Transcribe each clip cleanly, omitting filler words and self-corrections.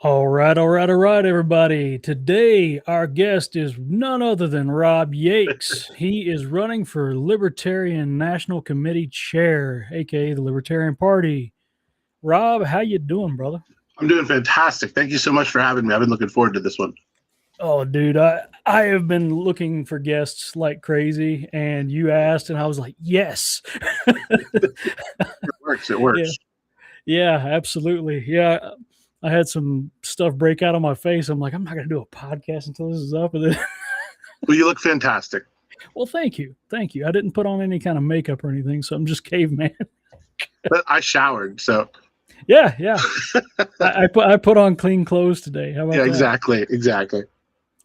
All right, everybody. Today, our guest is none other than Rob Yates. He is running for Libertarian National Committee chair, aka the Libertarian Party. Rob, how you doing, brother? I'm doing fantastic. Thank you so much for having me. I've been looking forward to this one. Oh, dude, I have been looking for guests like crazy, and you asked, and I was like, yes. It works. It works. Yeah, absolutely. Yeah. I had some stuff break out on my face. I'm like, I'm not going to do a podcast until this is up. And then Well, you look fantastic. well, thank you. Thank you. I didn't put on any kind of makeup or anything, so I'm just caveman. But I showered, so Yeah. I put on clean clothes today. How about yeah, that? exactly.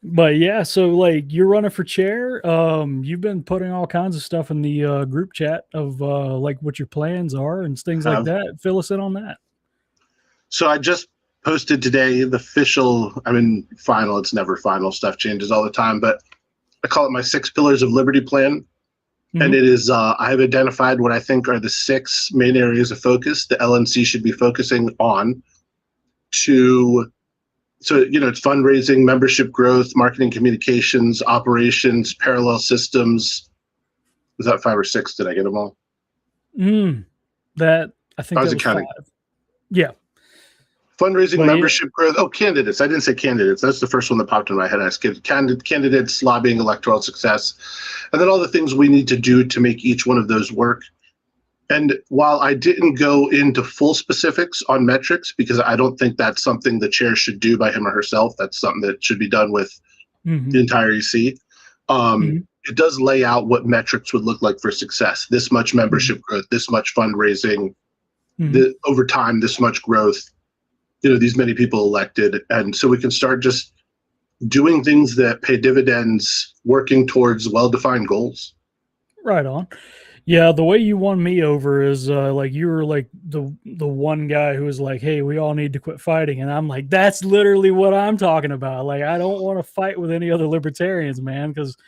But yeah, so like you're running for chair. You've been putting all kinds of stuff in the group chat of like what your plans are and things like that. Fill us in on that. So I just posted today the official, final, it's never final, stuff changes all the time, but I call it my 6 pillars of liberty plan. Mhm. And it is, I have identified what I think are the 6 main areas of focus the LNC should be focusing on it's fundraising, membership growth, marketing communications, operations, parallel systems. Was that 5 or 6? Did I get them all? That I think I was that was counting. 5. Yeah. Fundraising, But membership growth. Oh, candidates. I didn't say candidates. That's the first one that popped in my head. I skipped candidates, lobbying, electoral success, and then all the things we need to do to make each one of those work. And while I didn't go into full specifics on metrics, because I don't think that's something the chair should do by him or herself, that's something that should be done with the entire EC. It does lay out what metrics would look like for success. This much membership growth, this much fundraising, over time, this much growth. These many people elected. And so we can start just doing things that pay dividends, working towards well-defined goals. Right on. Yeah, the way you won me over is like you were like the one guy who was like, hey, we all need to quit fighting. And I'm like, that's literally what I'm talking about. Like, I don't want to fight with any other libertarians, man, because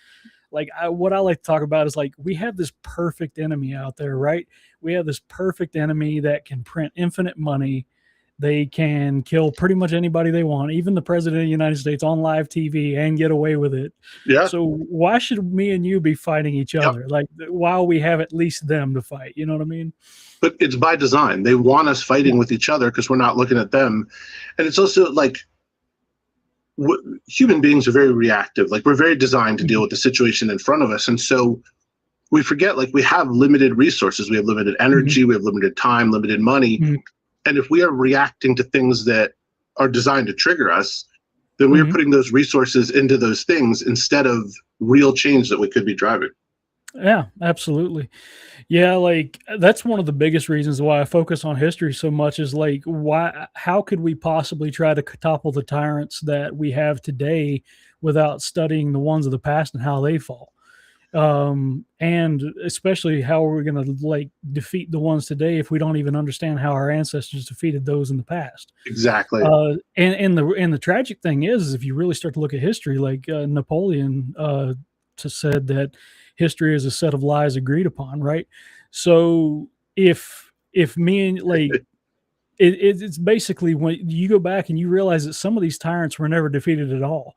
like what I like to talk about is like we have this perfect enemy out there, right? We have this perfect enemy that can print infinite money. They can kill pretty much anybody they want, even the president of the United States on live TV, and get away with it. Yeah. So why should me and you be fighting each other? Like, while we have at least them to fight, you know what I mean? But it's by design. They want us fighting with each other because we're not looking at them. And it's also like human beings are very reactive. Like, we're very designed to deal with the situation in front of us. And so we forget, like, we have limited resources. We have limited energy. We have limited time, limited money. And if we are reacting to things that are designed to trigger us, then we're putting those resources into those things instead of real change that we could be driving. Yeah, absolutely. Yeah, like that's one of the biggest reasons why I focus on history so much is like, how could we possibly try to topple the tyrants that we have today without studying the ones of the past and how they fall? And especially how are we going to like defeat the ones today if we don't even understand how our ancestors defeated those in the past? Exactly. And the tragic thing is if you really start to look at history, like Napoleon said that history is a set of lies agreed upon, right? So if me and like it's basically when you go back and you realize that some of these tyrants were never defeated at all.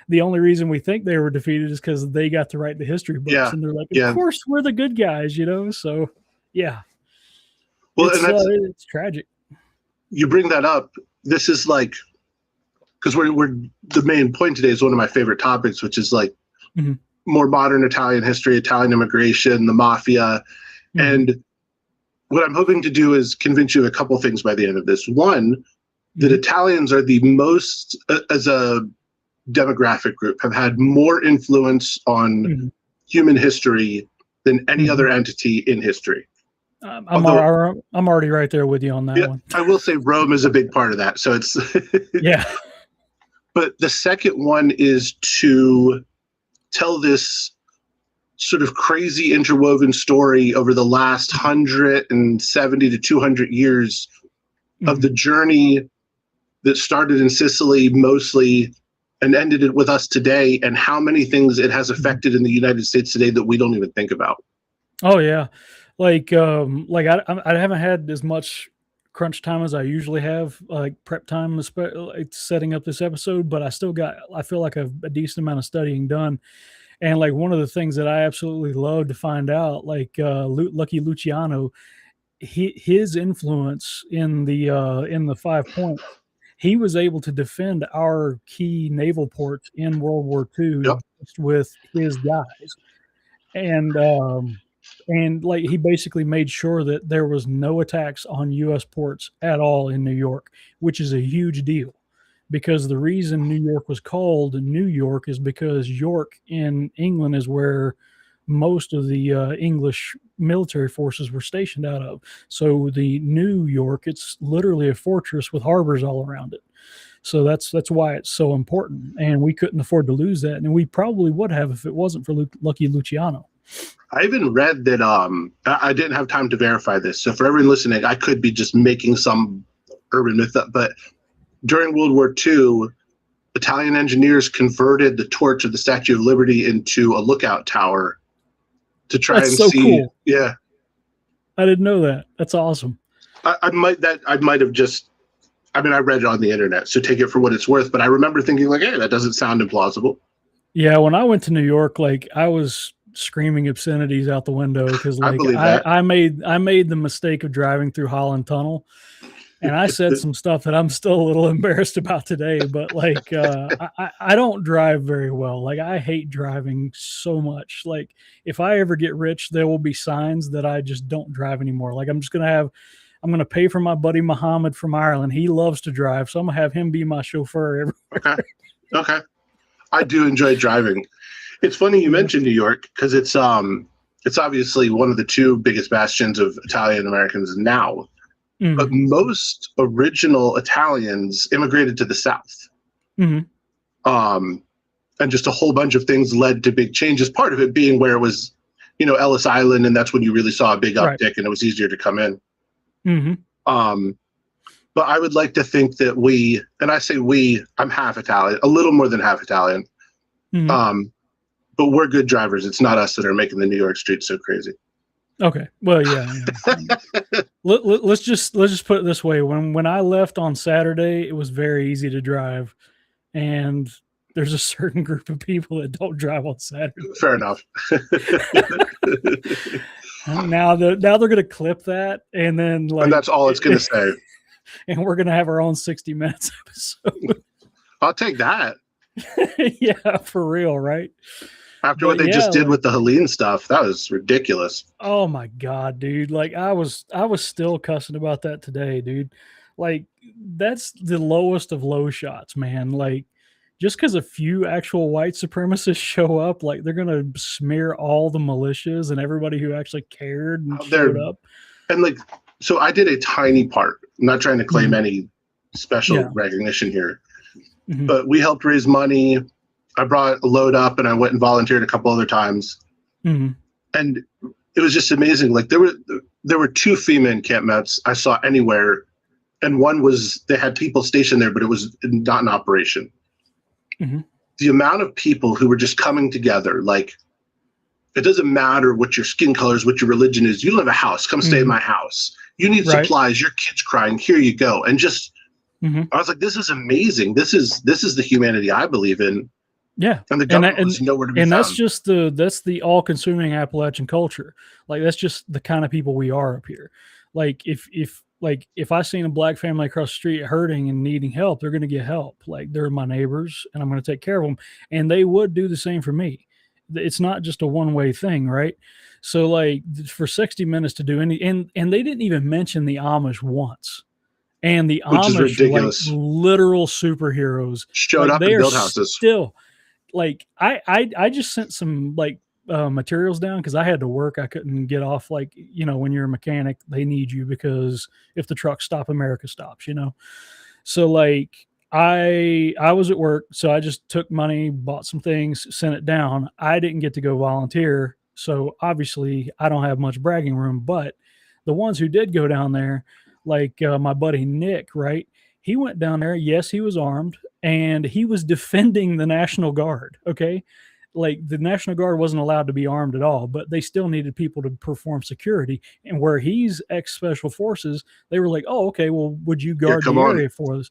The only reason we think they were defeated is because they got to write the history books, and they're like, of course we're the good guys, So yeah, well, it's tragic. You bring that up. This is like, because we're the main point today is one of my favorite topics, which is like more modern Italian history, Italian immigration, the mafia, and what I'm hoping to do is convince you of a couple things by the end of this. One, that Italians are the most, as a demographic group, have had more influence on human history than any other entity in history. I'm already right there with you on that one. I will say Rome is a big part of that. So it's yeah. But the second one is to tell this sort of crazy interwoven story over the last 170 to 200 years of the journey that started in Sicily mostly and ended it with us today, and how many things it has affected in the United States today that we don't even think about. Oh yeah. Like I haven't had as much crunch time as I usually have, like prep time, like setting up this episode, but I feel like a decent amount of studying done. And like one of the things that I absolutely love to find out, like Lucky Luciano, his influence in the 5 points, he was able to defend our key naval ports in World War II Yep. just with his guys. And like he basically made sure that there was no attacks on U.S. ports at all in New York, which is a huge deal, because the reason New York was called New York is because York in England is where most of the English military forces were stationed out of. So the New York, it's literally a fortress with harbors all around it. So that's why it's so important, and we couldn't afford to lose that, and we probably would have if it wasn't for Lucky Luciano. I even read that I didn't have time to verify this. So for everyone listening, I could be just making some urban myth up, but during World War II, Italian engineers converted the torch of the Statue of Liberty into a lookout tower to try That's and so see. cool. Yeah, I didn't know that. That's awesome. I might have just. I mean, I read it on the internet, so take it for what it's worth. But I remember thinking, like, hey, that doesn't sound implausible. Yeah, when I went to New York, like I was screaming obscenities out the window because like I made the mistake of driving through Holland Tunnel, and I said some stuff that I'm still a little embarrassed about today. But like I don't drive very well. Like I hate driving so much. Like if I ever get rich, there will be signs that I just don't drive anymore. Like I'm going to pay for my buddy Muhammad from Ireland. He loves to drive, so I'm going to have him be my chauffeur everywhere. Okay. I do enjoy driving. It's funny you mentioned New York because it's obviously one of the two biggest bastions of Italian Americans now. Mm-hmm. But most original Italians immigrated to the South. Mm-hmm. And just a whole bunch of things led to big changes. Part of it being where it was, Ellis Island, and that's when you really saw a big uptick, right. And it was easier to come in. Mm-hmm. But I would like to think that and I say I'm half Italian, a little more than half Italian. Mm-hmm. But we're good drivers. It's not us that are making the New York streets so crazy. Okay. Well, yeah. let's just put it this way. When I left on Saturday, it was very easy to drive, and there's a certain group of people that don't drive on Saturday. Fair enough. Now they're going to clip that, and then and that's all it's going to say. And we're going to have our own 60 Minutes episode. I'll take that. Yeah, for real, right? After what they just did with the Helene stuff, that was ridiculous. Oh my God, dude. Like I was still cussing about that today, dude. Like that's the lowest of low shots, man. Like just because a few actual white supremacists show up, like they're going to smear all the militias and everybody who actually cared and showed up. And like, so I did a tiny part. I'm not trying to claim any special recognition here, but we helped raise money. I brought a load up and I went and volunteered a couple other times. Mm-hmm. And it was just amazing. Like there were two FEMA encampments I saw anywhere. And one was, they had people stationed there, but it was not in operation. Mm-hmm. The amount of people who were just coming together, like it doesn't matter what your skin color is, what your religion is. You don't have a house. Come stay in my house. You need supplies. Your kid's crying. Here you go. And just, I was like, this is amazing. This is the humanity I believe in. Yeah. And the government was nowhere to be found. And that's the all-consuming Appalachian culture. Like that's just the kind of people we are up here. Like if I seen a black family across the street hurting and needing help, they're going to get help. Like they're my neighbors and I'm going to take care of them. And they would do the same for me. It's not just a one-way thing, right? So like for 60 Minutes to do and they didn't even mention the Amish once. And the Amish, like literal superheroes, showed up and built houses. Still, like I just sent some like materials down because I had to work. I couldn't get off. Like when you're a mechanic, they need you because if the trucks stop, America stops. So like I was at work, so I just took money, bought some things, sent it down. I didn't get to go volunteer, so obviously I don't have much bragging room. But the ones who did go down there, like my buddy Nick, right? He went down there. Yes, he was armed and he was defending the National Guard. Okay. like the National Guard wasn't allowed to be armed at all, but they still needed people to perform security. And where he's ex special forces, they were like, oh, okay, well, would you Yeah, guard come the on. area for us?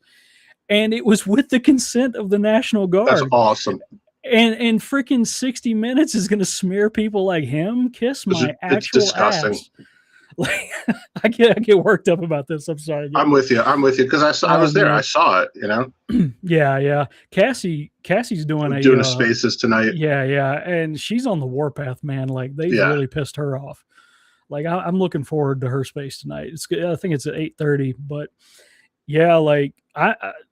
And it was with the consent of the National That's Guard. awesome. And freaking 60 Minutes is going to smear people like him. Kiss my It's actual disgusting. ass. Like, I get worked up about this. I'm sorry. I'm with you because I was there. Man. I saw it. You know. Yeah. Cassie's doing doing spaces tonight. Yeah, and she's on the warpath, man. Like they really pissed her off. Like I'm looking forward to her space tonight. I think it's at 8:30, but yeah, like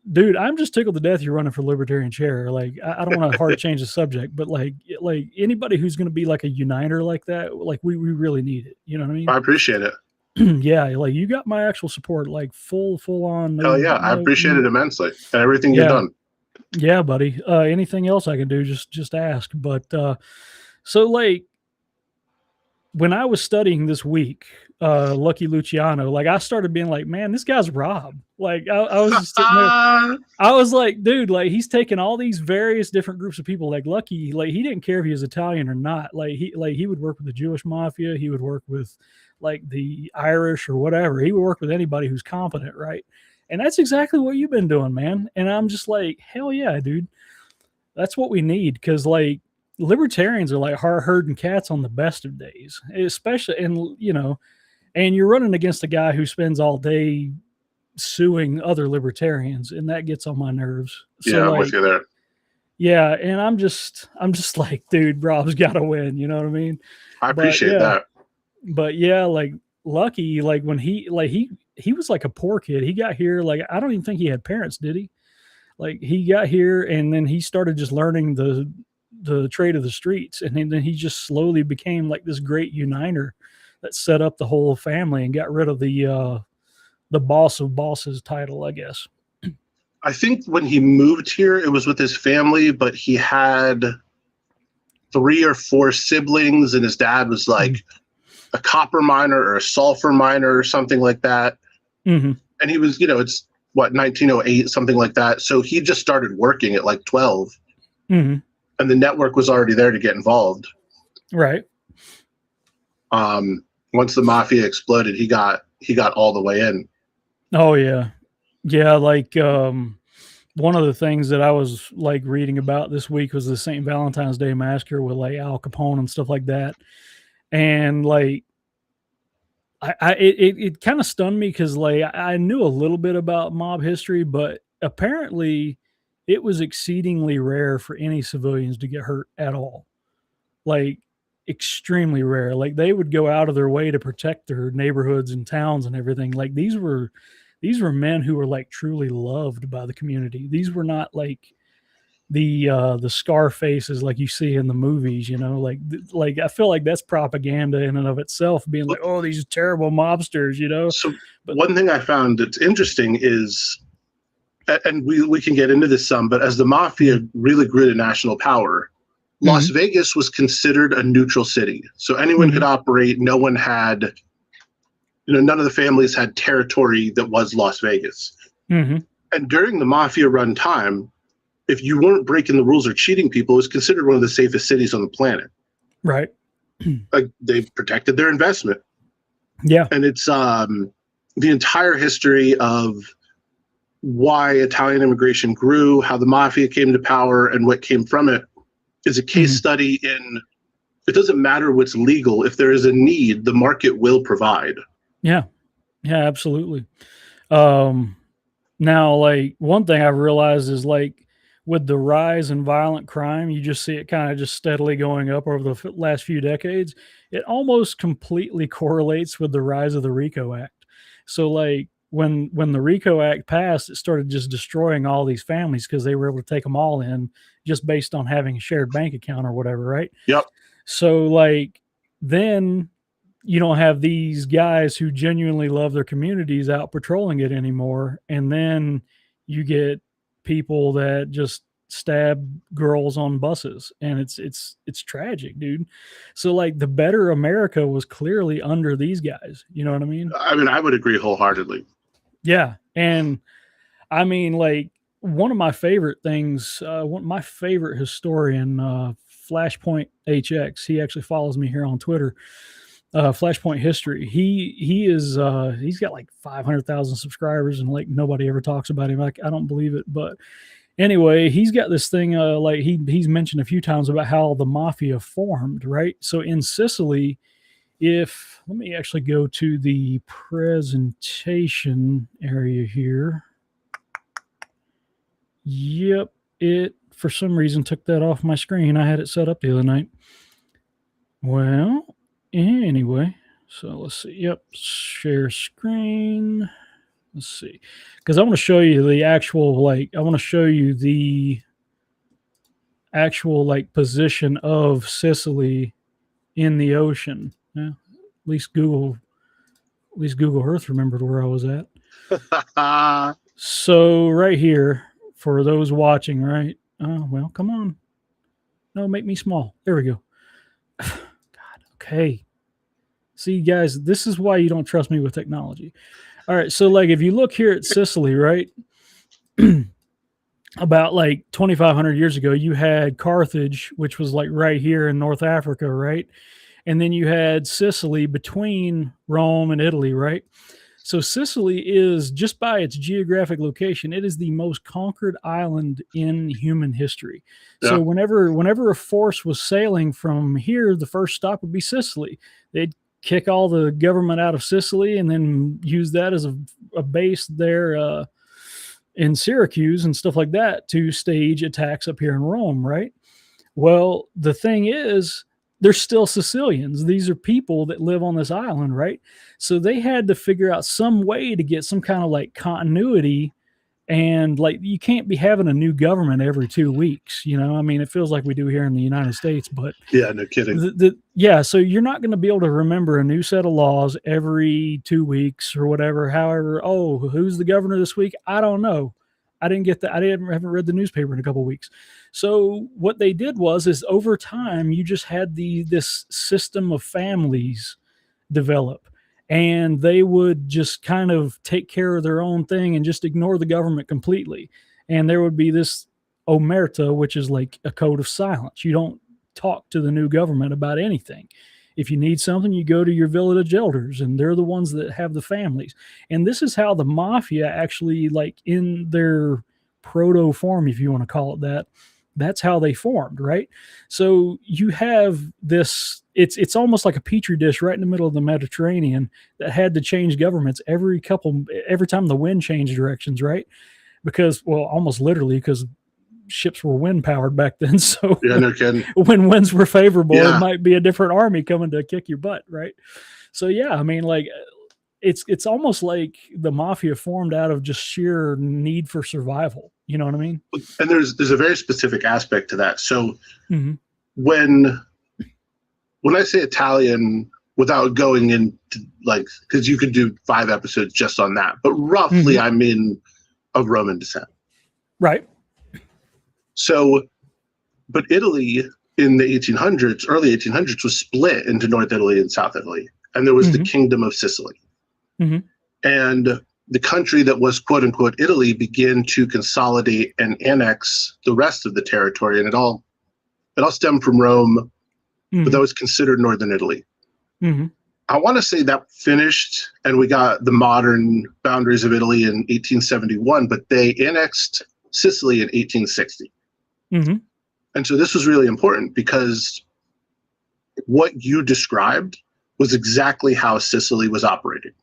dude, I'm just tickled to death you're running for Libertarian chair. Like I don't want to hard change the subject, but like anybody who's going to be like a uniter like that, like we really need it. You know what I mean? I appreciate it. Yeah, like you got my actual support, like full on. Hell yeah, I appreciate it immensely and everything you've done. Yeah, buddy. Anything else I can do, just ask. But so like when I was studying this week, Lucky Luciano, like I started being like, man, this guy's Rob. Like I was just sitting there, I was like, dude, like he's taking all these various different groups of people. Like Lucky, like he didn't care if he was Italian or not. Like he would work with the Jewish mafia. He would work with like the Irish or whatever. He would work with anybody who's competent, right? And that's exactly what you've been doing, man. And I'm just like, hell yeah, dude. That's what we need. Cause like libertarians are like herding cats on the best of days, especially, and you know, and you're running against a guy who spends all day suing other libertarians, and that gets on my nerves. So yeah, I'm like, with you there. Yeah, and I'm just like, dude, Rob's got to win. You know what I mean? I appreciate that. But yeah, like Lucky, like when he was like a poor kid. He got here, like I don't even think he had parents, did he? Like he got here and then he started just learning the trade of the streets, and then he just slowly became like this great uniter that set up the whole family and got rid of the boss of bosses title, I guess. I think when he moved here, it was with his family, but he had 3 or 4 siblings, and his dad was like a copper miner or a sulfur miner or something like that. Mm-hmm. And he was, it's what, 1908, something like that. So he just started working at like 12. Mm-hmm. And the network was already there to get involved. Right. Once the mafia exploded, he got all the way in. Oh yeah. Yeah. Like, one of the things that I was like reading about this week was the St. Valentine's Day massacre with like Al Capone and stuff like that. And like, it kind of stunned me because like I knew a little bit about mob history, but apparently it was exceedingly rare for any civilians to get hurt at all. Like extremely rare. Like they would go out of their way to protect their neighborhoods and towns and everything. Like these were men who were like truly loved by the community. These were not like the scar faces like you see in the movies, like I feel like that's propaganda in and of itself, being like, oh, these terrible mobsters, So one thing I found that's interesting is, and we can get into this some, but as the mafia really grew to national power, Las Vegas was considered a neutral city. So anyone could operate. No one had, none of the families had territory that was Las Vegas. And during the mafia run time, if you weren't breaking the rules or cheating people, it was considered one of the safest cities on the planet. Right. Like they protected their investment. Yeah. And it's the entire history of why Italian immigration grew, how the mafia came to power, and what came from it is a case study in, it doesn't matter what's legal. If there is a need, the market will provide. Yeah. Yeah, absolutely. Now, like one thing I've realized is like with the rise in violent crime, you just see it kind of just steadily going up over the last few decades. It almost completely correlates with the rise of the RICO Act. So like when the RICO Act passed, it started just destroying all these families because they were able to take them all in just based on having a shared bank account or whatever, right? Yep. So like then you don't have these guys who genuinely love their communities out patrolling it anymore. And then you get people that just stab girls on buses, and it's tragic, dude. So like the better America was clearly under these guys. You know what I mean? I would agree wholeheartedly. Yeah. And I mean, like one of my favorite things, my favorite historian, Flashpoint HX. He actually follows me here on Twitter. Flashpoint History. He's got like 500,000 subscribers, and like nobody ever talks about him. Like I don't believe it, but anyway, he's got this thing. Like he's mentioned a few times about how the mafia formed, right? So in Sicily, let me actually go to the presentation area here. Yep, it for some reason took that off my screen. I had it set up the other night. Well, anyway, so let's see. Yep, share screen. Let's see, because I want to show you the actual I want to show you the actual position of Sicily in the ocean. Yeah, at least Google Earth remembered where I was at. So right here for those watching, right? Oh well, come on. No, make me small. There we go. God, okay. See, guys, this is why you don't trust me with technology. All right, so if you look here at Sicily, right? About 2,500 years ago, you had Carthage, which was right here in North Africa, right? And then you had Sicily between Rome and Italy, right? So Sicily is, just by its geographic location, it is the most conquered island in human history. Yeah. So whenever a force was sailing from here, the first stop would be Sicily. They'd kick all the government out of Sicily and then use that as a base there in Syracuse and stuff like that to stage attacks up here in Rome, right? Well, the thing is, they're still Sicilians. These are people that live on this island, right? So they had to figure out some way to get some kind of continuity. And you can't be having a new government every 2 weeks, I mean, it feels like we do here in the United States, but yeah, no kidding. So you're not going to be able to remember a new set of laws every 2 weeks or whatever. However, who's the governor this week? I don't know. I didn't get that. I haven't read the newspaper in a couple of weeks. So what they did is over time, you just had this system of families develop. And they would just kind of take care of their own thing and just ignore the government completely. And there would be this omerta, which is like a code of silence. You don't talk to the new government about anything. If you need something, you go to your village elders, and they're the ones that have the families. And this is how the mafia actually, in their proto form, if you want to call it that, that's how they formed, right? So you have this, it's almost like a petri dish right in the middle of the Mediterranean that had to change governments every time the wind changed directions, right? Because, well, almost literally, because ships were wind powered back then. So yeah, no kidding. When winds were favorable, It might be a different army coming to kick your butt, right? So yeah, I mean, it's almost like the mafia formed out of just sheer need for survival. You know what I mean? And there's a very specific aspect to that. So mm-hmm. when I say Italian, without going into because you could do 5 episodes just on that, but roughly mm-hmm. I mean of Roman descent. Right. So, but Italy in the 1800s, early 1800s, was split into North Italy and South Italy. And there was mm-hmm. the Kingdom of Sicily. Mm-hmm. And the country that was quote unquote Italy began to consolidate and annex the rest of the territory. And it all stemmed from Rome, mm-hmm. but that was considered Northern Italy. Mm-hmm. I want to say that finished and we got the modern boundaries of Italy in 1871, but they annexed Sicily in 1860. Mm-hmm. And so this was really important because what you described was exactly how Sicily was operating.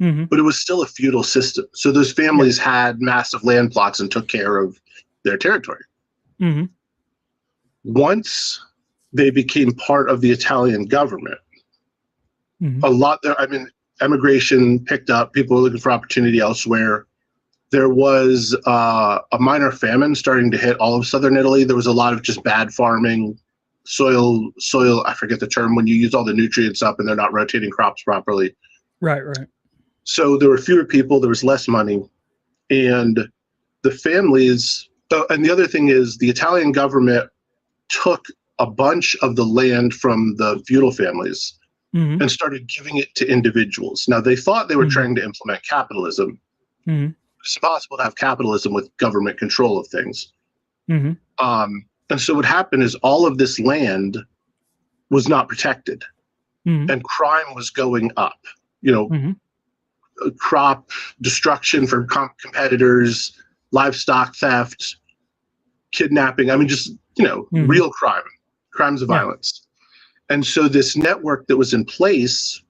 Mm-hmm. But it was still a feudal system. So those families had massive land plots and took care of their territory. Mm-hmm. Once they became part of the Italian government, mm-hmm. Emigration picked up. People were looking for opportunity elsewhere. There was a minor famine starting to hit all of southern Italy. There was a lot of just bad farming, soil. I forget the term, when you use all the nutrients up and they're not rotating crops properly. Right. So there were fewer people, there was less money, and the families. And the other thing is the Italian government took a bunch of the land from the feudal families mm-hmm. and started giving it to individuals. Now they thought they were mm-hmm. trying to implement capitalism. Mm-hmm. It's possible to have capitalism with government control of things. Mm-hmm. And so what happened is all of this land was not protected, and crime was going up. Crop destruction for competitors, livestock theft, kidnapping. I mean, just, real crimes of violence. And so this network that was in place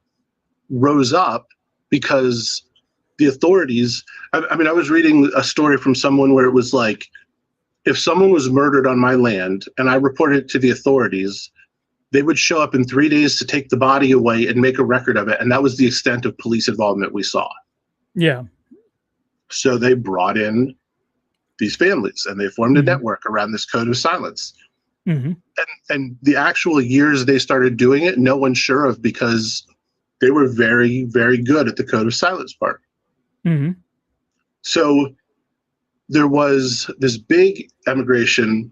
rose up because the authorities, I mean, I was reading a story from someone where it was like, if someone was murdered on my land and I reported it to the authorities, they would show up in 3 days to take the body away and make a record of it. And that was the extent of police involvement we saw. Yeah. So they brought in these families and they formed a network around this code of silence. And the actual years they started doing it, no one's sure of, because they were very, very good at the code of silence part. So there was this big emigration,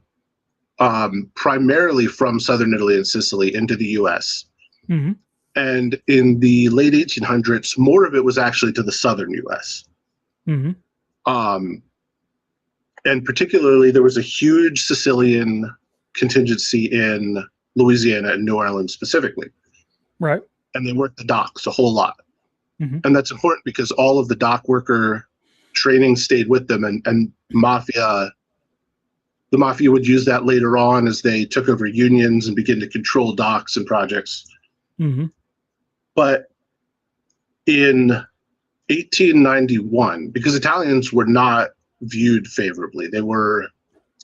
primarily from southern Italy and Sicily into the U.S. And in the late 1800s, more of it was actually to the southern U.S. And particularly, there was a huge Sicilian contingency in Louisiana and New Orleans specifically. Right. And they worked the docks a whole lot. And that's important because all of the dock worker training stayed with them, and the mafia would use that later on as they took over unions and began to control docks and projects. But in 1891, because Italians were not viewed favorably, they were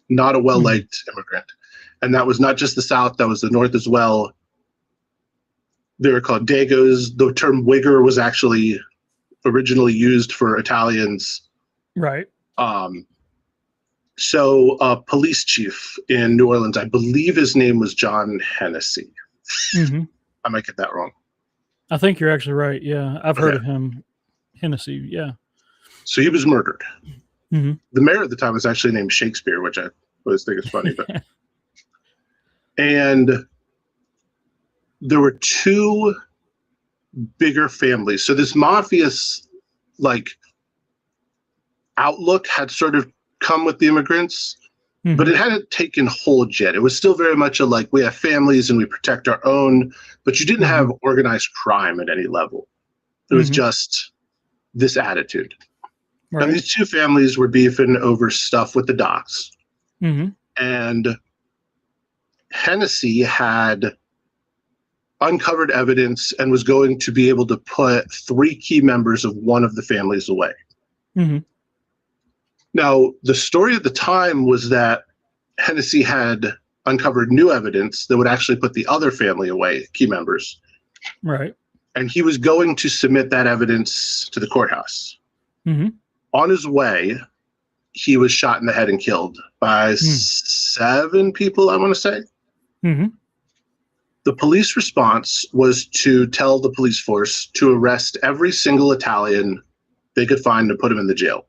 not a well-liked immigrant. And that was not just the South, that was the North as well. They were called Dagos. The term Whigger was actually originally used for Italians. Right. So a police chief in New Orleans, I believe his name was John Hennessy. I might get that wrong. I think you're actually right. Yeah, I've heard of him. Hennessy, yeah. So he was murdered. The mayor at the time was actually named Shakespeare, which I always think is funny. But and there were two bigger families. So this mafia's outlook had sort of come with the immigrants, but it hadn't taken hold yet. It was still very much we have families and we protect our own, but you didn't have organized crime at any level. It was just this attitude. Right. And these two families were beefing over stuff with the docks. And Hennessy had uncovered evidence and was going to be able to put 3 key members of one of the families away. Now, the story at the time was that Hennessy had uncovered new evidence that would actually put the other family away, key members. Right. And he was going to submit that evidence to the courthouse. On his way, he was shot in the head and killed by 7 people, I want to say. The police response was to tell the police force to arrest every single Italian they could find and put him in the jail.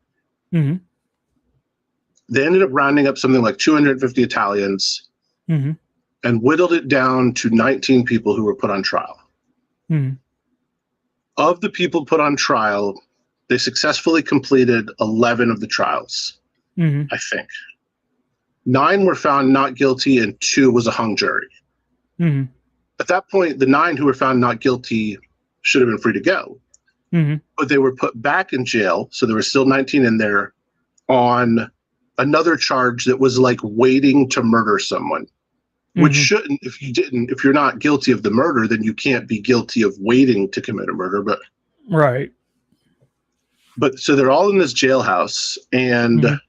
They ended up rounding up something like 250 Italians and whittled it down to 19 people who were put on trial. Of the people put on trial, they successfully completed 11 of the trials, I think. 9 were found not guilty and 2 was a hung jury. At that point, the 9 who were found not guilty should have been free to go. But they were put back in jail, so there were still 19 in there, on another charge that was waiting to murder someone, which shouldn't, if you're not guilty of the murder, then you can't be guilty of waiting to commit a murder. But right. But so they're all in this jailhouse, and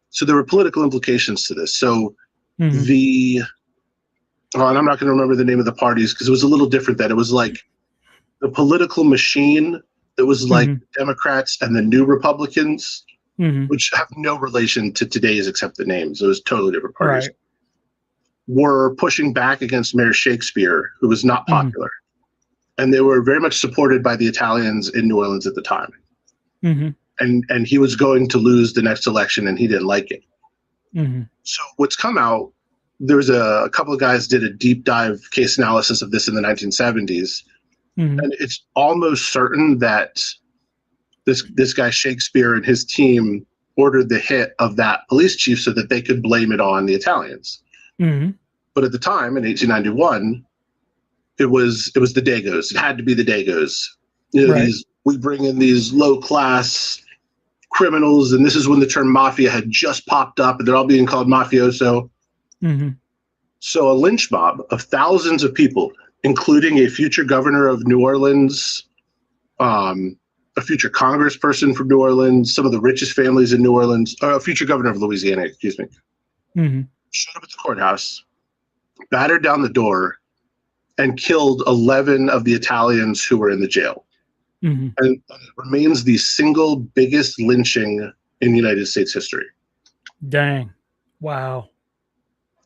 so there were political implications to this. So and I'm not going to remember the name of the parties because it was a little different then. It was the political machine that was Democrats and the New Republicans, which have no relation to today's except the names. It was totally different parties. Were pushing back against Mayor Shakespeare, who was not popular. And they were very much supported by the Italians in New Orleans at the time. And he was going to lose the next election, and he didn't like it. So what's come out, there's a couple of guys did a deep dive case analysis of this in the 1970s. And it's almost certain that this guy Shakespeare and his team ordered the hit of that police chief so that they could blame it on the Italians. Mm-hmm. But at the time, in 1891, it was the Dagos. It had to be the Dagos. You know, Right. we bring in these low-class criminals, and this is when the term mafia had just popped up, and they're all being called mafioso. Mm-hmm. So a lynch mob of thousands of people, including a future governor of New Orleans, a future congressperson from New Orleans, some of the richest families in New Orleans, a future governor of Louisiana, excuse me, Mm-hmm. showed up at the courthouse, battered down the door, and killed 11 of the Italians who were in the jail. Mm-hmm. And it remains the single biggest lynching in United States history. Dang. Wow.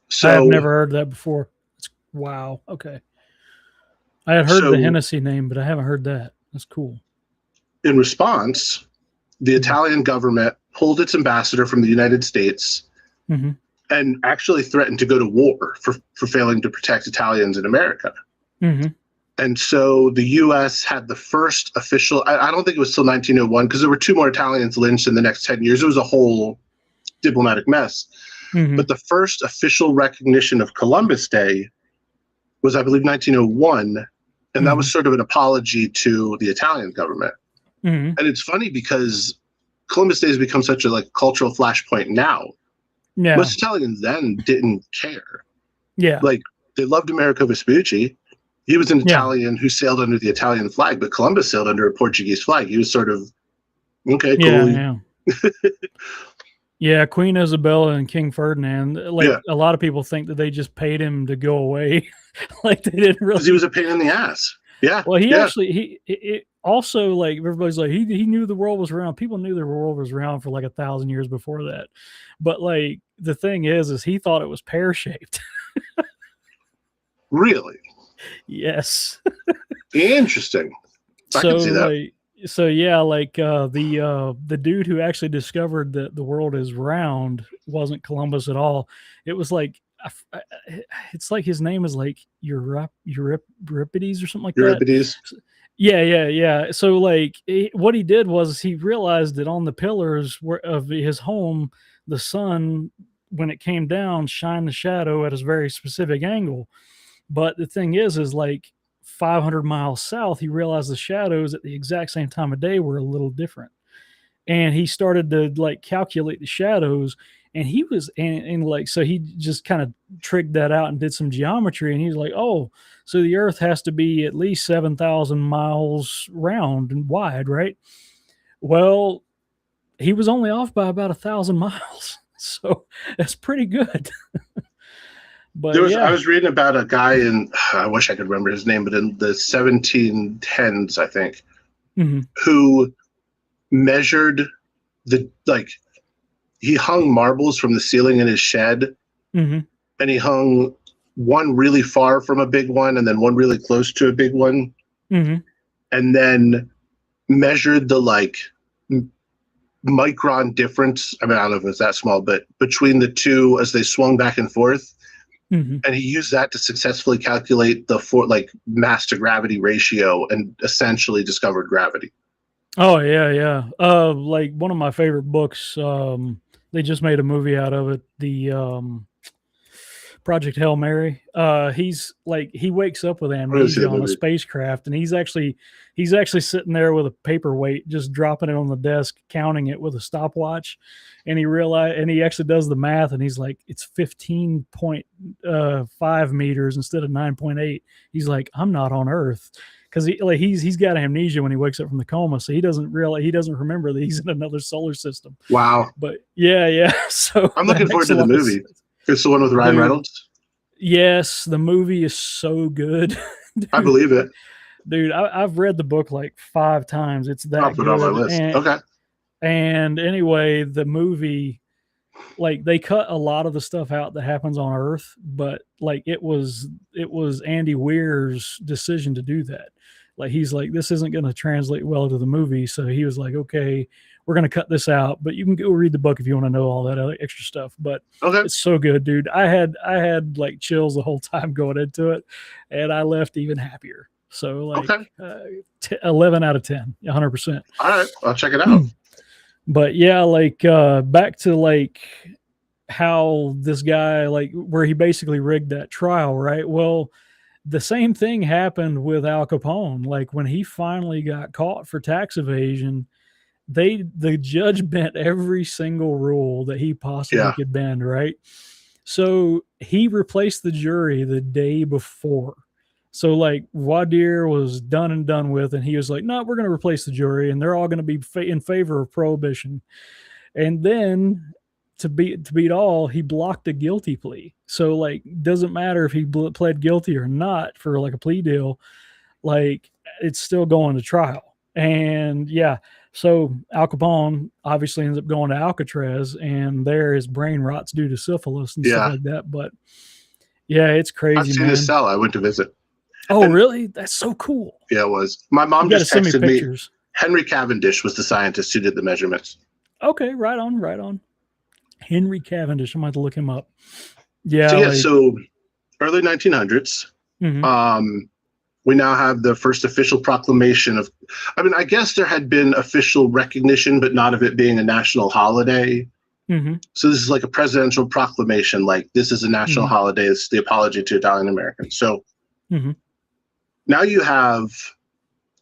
So I have never heard that before. Wow. Okay. I had heard the Hennessy name, but I haven't heard that. That's cool. In response, the Italian government pulled its ambassador from the United States Mm-hmm. and actually threatened to go to war for failing to protect Italians in America. Mm-hmm. And so the U.S. had the first official, I don't think it was till 1901, because there were 2 more Italians lynched in the next 10 years. It was a whole diplomatic mess. Mm-hmm. But the first official recognition of Columbus Day was, I believe, 1901. And that was sort of an apology to the Italian government. Mm-hmm. And it's funny because Columbus Day has become such a cultural flashpoint now. Yeah. Most Italians then didn't care. Yeah. They loved Americo Vespucci. He was an Italian who sailed under the Italian flag, but Columbus sailed under a Portuguese flag. He was sort of, okay, cool. Yeah. Yeah, Queen Isabella and King Ferdinand. A lot of people think that they just paid him to go away. They didn't really. Because he was a pain in the ass. Yeah. Well, he also everybody's like he knew the world was around. People knew the world was around for 1,000 years before that. But the thing is he thought it was pear shaped. Really? Yes. Interesting. I can see that. The dude who actually discovered that the world is round wasn't Columbus at all. It was it's his name is Euripides or something like Euripides. that. Yeah. So what he did was he realized that on the pillars of his home, the sun, when it came down, shined the shadow at a very specific angle. But the thing is 500 miles south, he realized the shadows at the exact same time of day were a little different. And he started to calculate the shadows, and he was, so he just kind of trigged that out and did some geometry. And he's like, oh, so the earth has to be at least 7,000 miles round and wide, right? Well, he was only off by about 1,000 miles. So that's pretty good. But I was reading about a guy I wish I could remember his name, but in the 1710s, I think, who measured he hung marbles from the ceiling in his shed, and he hung one really far from a big one and then one really close to a big one, and then measured the micron difference. I mean, I don't know if it's that small, but between the two as they swung back and forth. And he used that to successfully calculate the mass to gravity ratio and essentially discovered gravity. Oh yeah. One of my favorite books. They just made a movie out of it. The Project Hail Mary. He wakes up with amnesia on a spacecraft, and he's actually sitting there with a paperweight, just dropping it on the desk, counting it with a stopwatch. And he actually does the math, and he's like, it's 15.5 meters instead of 9.8. He's like, I'm not on Earth, because he's got amnesia when he wakes up from the coma, so he doesn't remember that he's in another solar system. Wow. But yeah. So I'm looking forward to the movie. It's the one with Ryan Reynolds. Yes, the movie is so good. Dude, I believe it. Dude, I've read the book 5 times. It's that I'll put it on my list. Okay. And anyway, the movie, they cut a lot of the stuff out that happens on Earth, but it was Andy Weir's decision to do that. He's like, this isn't going to translate well to the movie, so he was like, okay, we're going to cut this out, but you can go read the book if you want to know all that other extra stuff. But It's so good, dude. I had chills the whole time going into it, and I left even happier. So 11 out of 10, 100%. All right, I'll check it out. But yeah, like back to like how this guy, like where he basically rigged that trial, right? Well, the same thing happened with Al Capone. Like when he finally got caught for tax evasion, the judge bent every single rule that he possibly Yeah. could bend, right? So he replaced the jury the day before. So like Wadir was done and done with, and he was like, "No, we're going to replace the jury, and they're all going to be in favor of prohibition." And then to beat all, he blocked a guilty plea. So like, doesn't matter if he pled guilty or not for like a plea deal, like it's still going to trial. And yeah, so Al Capone obviously ends up going to Alcatraz, and there his brain rots due to syphilis and stuff Yeah. like that. But yeah, it's I've crazy, seen his man. cell. I went to visit. Oh, And really? That's so cool. yeah, it was. My You mom got to just send me texted me. pictures. Henry Cavendish was the scientist who did the measurements. Okay, right on, right on. Henry Cavendish. I might have to look him up. Yeah, So yeah, like. so early 1900s. Mm-hmm. We now have the first official proclamation of, I mean, I guess there had been official recognition, but not of it being a national holiday. Mm-hmm. So this is like a presidential proclamation, like this is a national Mm-hmm. holiday. It's the apology to Italian Americans. So Mm-hmm. now you have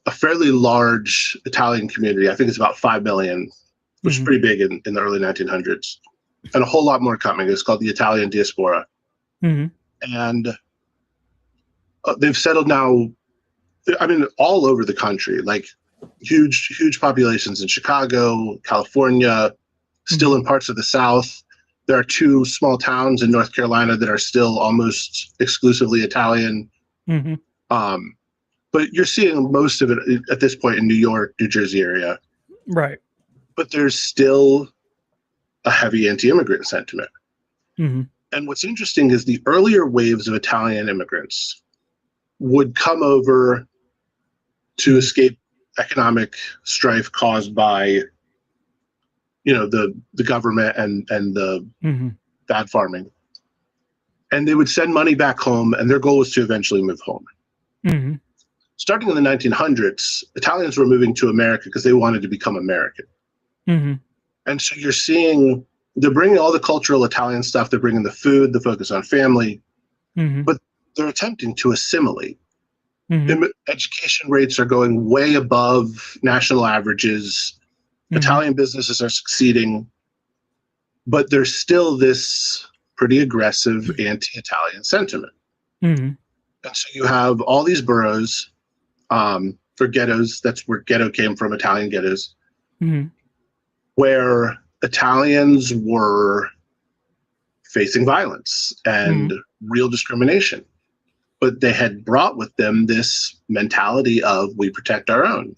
a fairly large Italian community. I think it's about 5 million, which is Mm-hmm. pretty big in the early 1900s. And a whole lot more coming. It's called the Italian diaspora. Mm-hmm. And they've settled now, I mean, all over the country, like huge populations in Chicago, California, still in parts of the South. There are 2 small towns in North Carolina that are still almost exclusively Italian. Mm-hmm. But you're seeing most of it at this point in New York, New Jersey area. Right. But there's still a heavy anti-immigrant sentiment. Mm-hmm. And what's interesting is the earlier waves of Italian immigrants would come over to escape economic strife caused by, you know, the government and the bad farming. And they would send money back home, and their goal was to eventually move home. Mm-hmm. Starting in the 1900s, Italians were moving to America because they wanted to become American. Mm-hmm. And so you're seeing they're bringing all the cultural Italian stuff. They're bringing the food, the focus on family, but they're attempting to assimilate. Mm-hmm. Education rates are going way above national averages. Italian businesses are succeeding, but there's still this pretty aggressive anti-Italian sentiment. And so you have all these boroughs, or ghettos, that's where ghetto came from, Italian ghettos, where Italians were facing violence and real discrimination. But they had brought with them this mentality of we protect our own.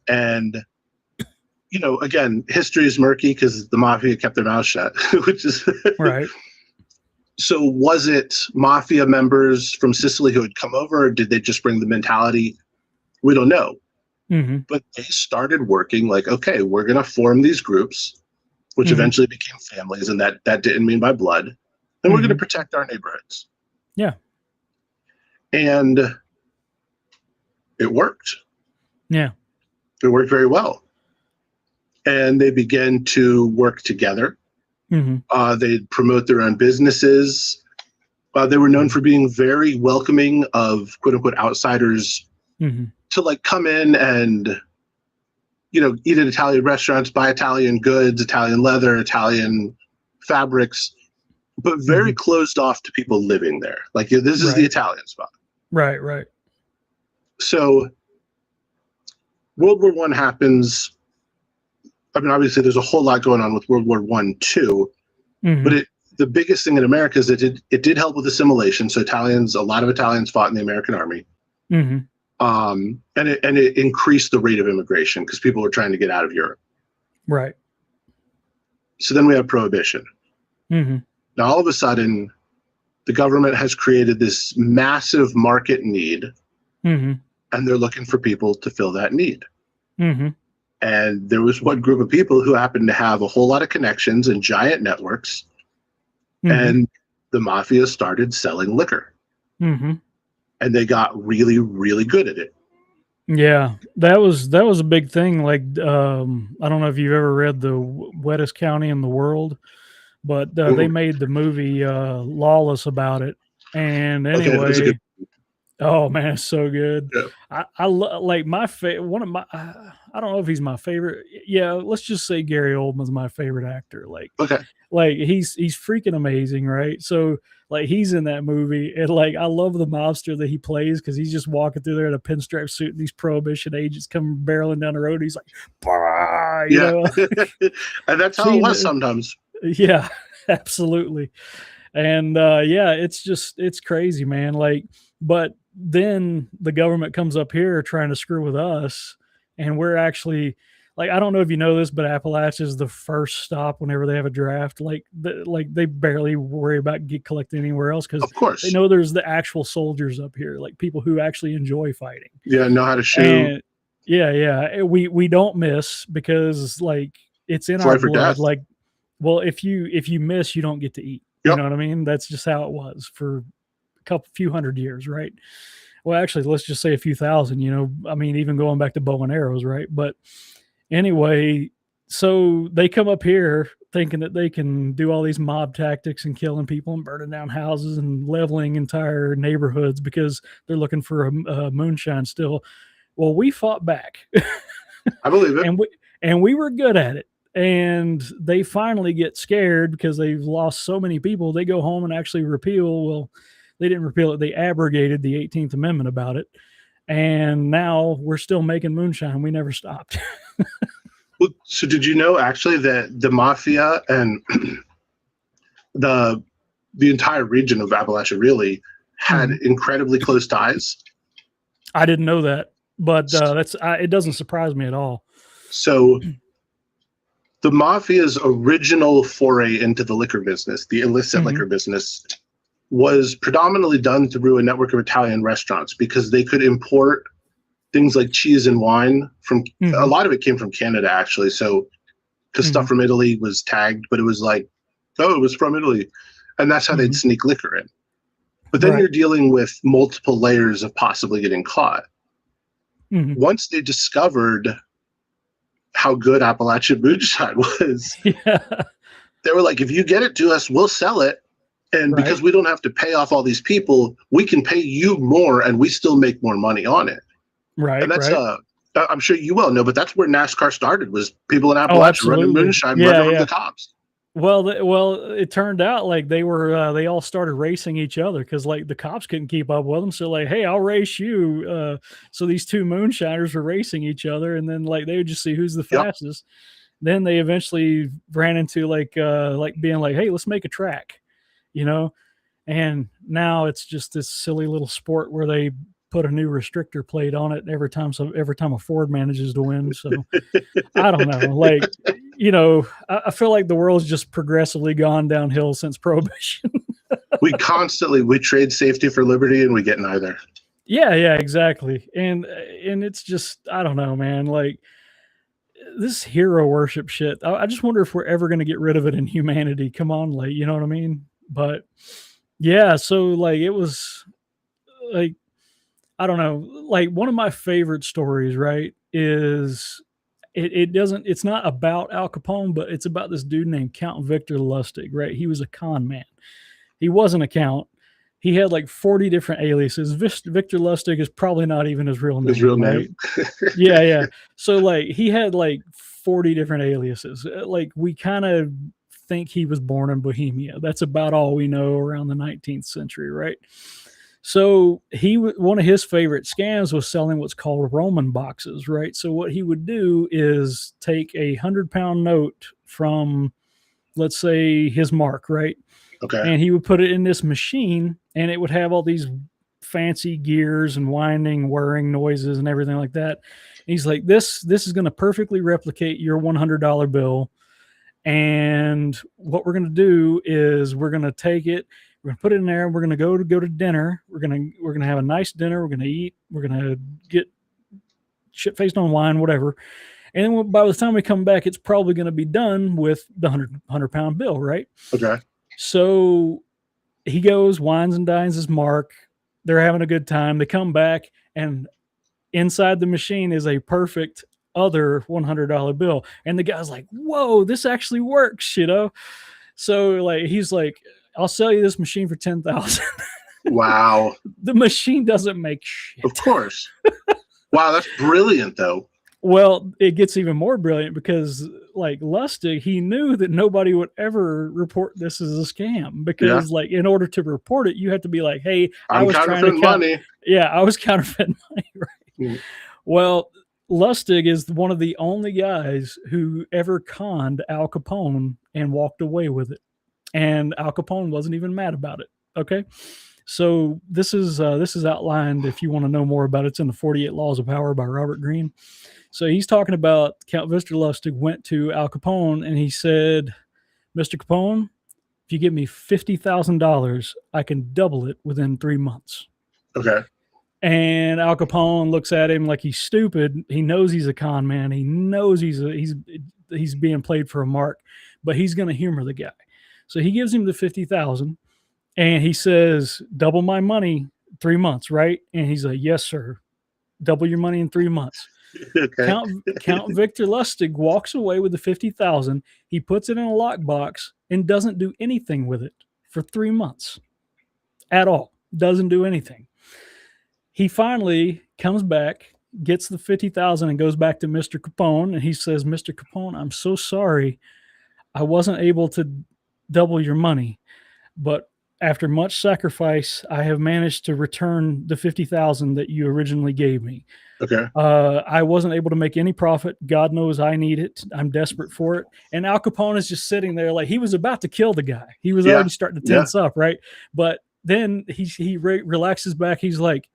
And, you know, again, history is murky because the mafia kept their mouth shut, which is right. So was it mafia members from Sicily who had come over, or did they just bring the mentality? We don't know. But they started working like, okay, we're going to form these groups, which eventually became families, and that didn't mean by blood. And we're going to protect our neighborhoods. Yeah. And it worked. Yeah. It worked very well. And they began to work together. They'd promote their own businesses. They were known for being very welcoming of quote unquote outsiders to like come in and, you know, eat at Italian restaurants, buy Italian goods, Italian leather, Italian fabrics, but very closed off to people living there. Like, this is the Italian spot. Right, right. So World War I happens. I mean, obviously, there's a whole lot going on with World War I too, but the biggest thing in America is that it did help with assimilation. So a lot of Italians fought in the American Army, and it increased the rate of immigration because people were trying to get out of Europe. Right. So then we have Prohibition. Now, all of a sudden, the government has created this massive market need, and they're looking for people to fill that need. And there was one group of people who happened to have a whole lot of connections and giant networks, and the mafia started selling liquor. And they got really, really good at it. Yeah, that was a big thing. Like, I don't know if you've ever read the wettest county in the world, but they Mhm. made the movie Lawless about it. And Okay, that's a good. anyway, oh man, it's so good. Yeah. Like my one of my I don't know if he's my favorite. Yeah, let's just say Gary Oldman's my favorite actor. Okay. Like he's freaking amazing, right? So like he's in that movie, and like I love the mobster that he plays because he's just walking through there in a pinstripe suit, and these prohibition agents come barreling down the road. He's like, bah, you Yeah. know, And that's how it seeing was the sometimes. yeah, absolutely. And yeah, it's crazy, man. Like, but then the government comes up here trying to screw with us, and we're actually like, I don't know if you know this, but Appalachia is the first stop whenever they have a draft. Like they barely worry about get collecting anywhere else because Of they course. know there's the actual soldiers up here, like people who actually enjoy fighting. Yeah, know how to shoot. And yeah, we don't miss because like it's in It's our life or blood. death. Like, well, if you miss, you don't get to eat. You Yep. know what I mean? That's just how it was for a few hundred years, right? Well, actually, let's just say a few thousand. I mean, even going back to bow and arrows, right? But anyway, so they come up here thinking that they can do all these mob tactics and killing people and burning down houses and leveling entire neighborhoods because they're looking for a moonshine still. Well, we fought back. I believe it. And we were good at it. And they finally get scared because they've lost so many people. They go home and actually repeal. Well, they didn't repeal it. They abrogated the 18th Amendment about it. And now we're still making moonshine. We never stopped. Well, so did you know actually that the mafia and the the entire region of Appalachia really had incredibly close ties? I didn't know that, but it doesn't surprise me at all. So the mafia's original foray into the liquor business, the illicit liquor business, was predominantly done through a network of Italian restaurants because they could import things like cheese and wine from a lot of it came from Canada actually. So because stuff from Italy was tagged, but it was like, oh, it was from Italy. And that's how they'd sneak liquor in. But then Right. you're dealing with multiple layers of possibly getting caught. Once they discovered how good Appalachian moonshine was, Yeah. they were like, if you get it to us, we'll sell it. And Right. because we don't have to pay off all these people, we can pay you more and we still make more money on it. Right. And that's Right. I'm sure you well know, but that's where NASCAR started, was people in Oh, Appalachia running absolutely. moonshine, Yeah. running from Yeah. the cops. Well, it turned out like they all started racing each other because like the cops couldn't keep up with them. So like, hey, I'll race you. So these two moonshiners were racing each other, and then like they would just see who's the Yep. fastest. Then they eventually ran into like being like, hey, let's make a track, you know. And now it's just this silly little sport where they put a new restrictor plate on it every time. So every time a Ford manages to win, so I don't know. Like, I feel like the world's just progressively gone downhill since prohibition. we trade safety for liberty and we get neither. Yeah, exactly. And it's just, I don't know, man. Like this hero worship shit. I just wonder if we're ever going to get rid of it in humanity. Come on, like, you know what I mean? But yeah, so like it was like, I don't know, like one of my favorite stories, right, is it's not about Al Capone, but it's about this dude named Count Victor Lustig, right? He was a con man. He wasn't a count. He had like 40 different aliases. Victor Lustig is probably not even his real name. His real right? name. Yeah. So like he had like 40 different aliases. Like we kind of think he was born in Bohemia. That's about all we know around the 19th century, right? So one of his favorite scams was selling what's called Roman boxes, right? So what he would do is take a 100-pound note from, let's say, his mark, right? Okay. And he would put it in this machine, and it would have all these fancy gears and winding, whirring noises and everything like that. And he's like, this is going to perfectly replicate your $100 bill. And what we're going to do is we're going to take it, we're going to put it in there, and we're going to go to dinner. We're going to have a nice dinner. We're going to eat. We're going to get shit-faced on wine, whatever. And then by the time we come back, it's probably going to be done with the 100-pound bill, right? Okay. So he goes, wines and dines his mark. They're having a good time. They come back, and Inside the machine is a perfect other $100 bill. And the guy's like, whoa, this actually works, you know? So like, he's like, I'll sell you this machine for 10,000. Wow. The machine doesn't make shit. Of course. Wow, that's brilliant though. Well, it gets even more brilliant because like Lustig, he knew that nobody would ever report this as a scam because like in order to report it, you have to be like, hey, I was trying to money. Yeah, I was counterfeiting money, right? Well, Lustig is one of the only guys who ever conned Al Capone and walked away with it. And Al Capone wasn't even mad about it. Okay. So this is outlined if you want to know more about it. It's in the 48 Laws of Power by Robert Greene. So he's talking about Count Victor Lustig went to Al Capone and he said, Mr. Capone, if you give me $50,000, I can double it within 3 months. Okay. And Al Capone looks at him like he's stupid. He knows he's a con man. He knows he's being played for a mark, but he's going to humor the guy. So he gives him the 50,000 and he says, double my money 3 months, right? And he's like, yes, sir. Double your money in 3 months. Okay. Count Victor Lustig walks away with the 50,000. He puts it in a lockbox and doesn't do anything with it for 3 months at all. Doesn't do anything. He finally comes back, gets the 50,000 and goes back to Mr. Capone. And he says, Mr. Capone, I'm so sorry. I wasn't able to double your money, but after much sacrifice, I have managed to return the 50,000 that you originally gave me. Okay. I wasn't able to make any profit. God knows I need it. I'm desperate for it. And Al Capone is just sitting there like he was about to kill the guy. He was already starting to tense up, right? But then he relaxes back. He's like,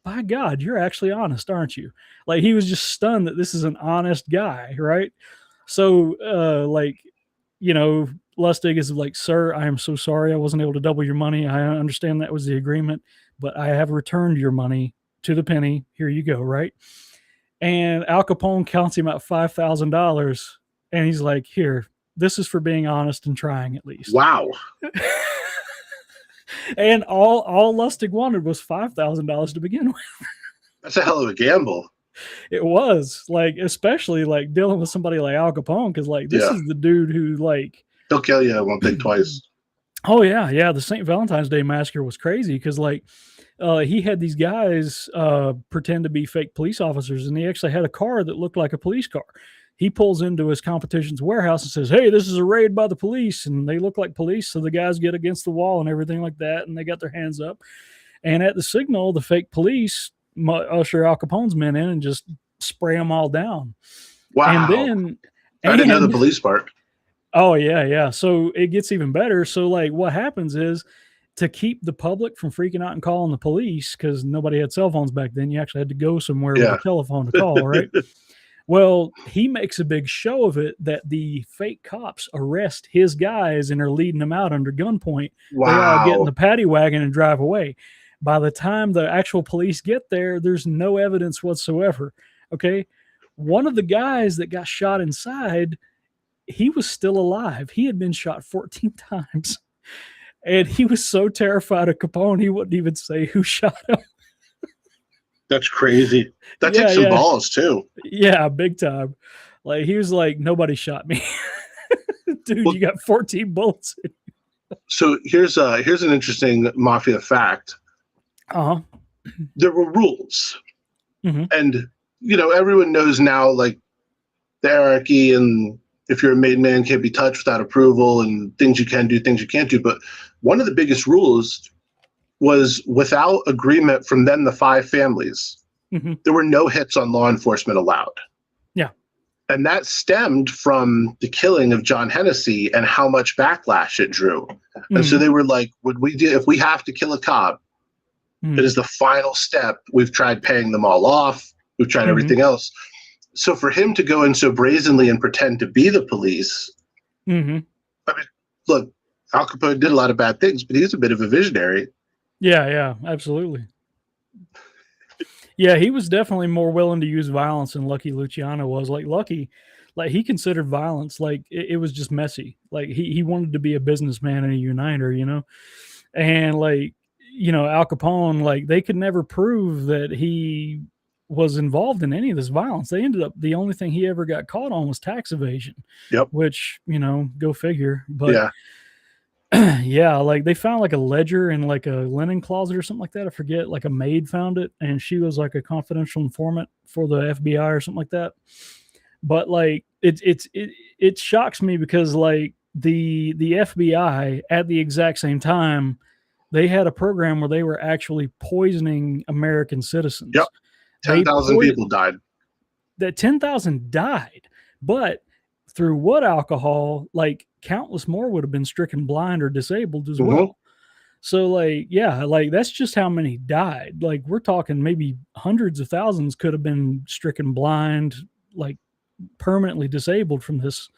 by God, you're actually honest, aren't you? Like he was just stunned that this is an honest guy, right? So Lustig is like, sir, I am so sorry I wasn't able to double your money. I understand that was the agreement, but I have returned your money to the penny. Here you go, right? And Al Capone counts him out $5,000, and he's like, here, this is for being honest and trying at least. Wow. And all Lustig wanted was $5,000 to begin with. That's a hell of a gamble. It was like, especially like dealing with somebody like Al Capone, because like this is the dude who like he'll kill you. I won't think twice. Oh yeah. The St. Valentine's Day massacre was crazy because like he had these guys pretend to be fake police officers, and he actually had a car that looked like a police car. He pulls into his competition's warehouse and says, hey, this is a raid by the police, and they look like police, so the guys get against the wall and everything like that, and they got their hands up. And at the signal, the fake police usher Al Capone's men in and just spray them all down. Wow. And then I didn't know the police part. Oh yeah. So it gets even better. So like what happens is, to keep the public from freaking out and calling the police, because nobody had cell phones back then, you actually had to go somewhere with a telephone to call, right? Well, he makes a big show of it that the fake cops arrest his guys and are leading them out under gunpoint. Wow. They all get in the paddy wagon and drive away. By the time the actual police get there, there's no evidence whatsoever. Okay. One of the guys that got shot inside, he was still alive. He had been shot 14 times. And he was so terrified of Capone, he wouldn't even say who shot him. That's crazy. That takes some balls too. Yeah, big time. Like he was like, nobody shot me. Dude, you got 14 bullets in you. So here's an interesting mafia fact. There were rules. Mm-hmm. And everyone knows now like the hierarchy, and if you're a made man, can't be touched without approval, and things you can do, things you can't do. But one of the biggest rules was without agreement from then the 5 families, there were no hits on law enforcement allowed. Yeah. And that stemmed from the killing of John Hennessy and how much backlash it drew. And so they were like, if we have to kill a cop, it is the final step. We've tried paying them all off. We've tried everything else. So for him to go in so brazenly and pretend to be the police, I mean, look, Al Capone did a lot of bad things, but he's a bit of a visionary. Yeah, absolutely. Yeah, he was definitely more willing to use violence than Lucky Luciano was. Like Lucky, like he considered violence like it was just messy. Like he wanted to be a businessman and a uniter, and like Al Capone, like they could never prove that he was involved in any of this violence. They ended up, the only thing he ever got caught on was tax evasion. Yep. Which, go figure. But Yeah. yeah, like they found like a ledger in like a linen closet or something like that. I forget, like a maid found it, and she was like a confidential informant for the FBI or something like that. But like it shocks me because like the FBI at the exact same time, they had a program where they were actually poisoning American citizens. Yep. 10,000 people died. That 10,000 died, but through what alcohol? Like countless more would have been stricken blind or disabled as well. So like, yeah, like that's just how many died. Like we're talking maybe hundreds of thousands could have been stricken blind, like permanently disabled from this.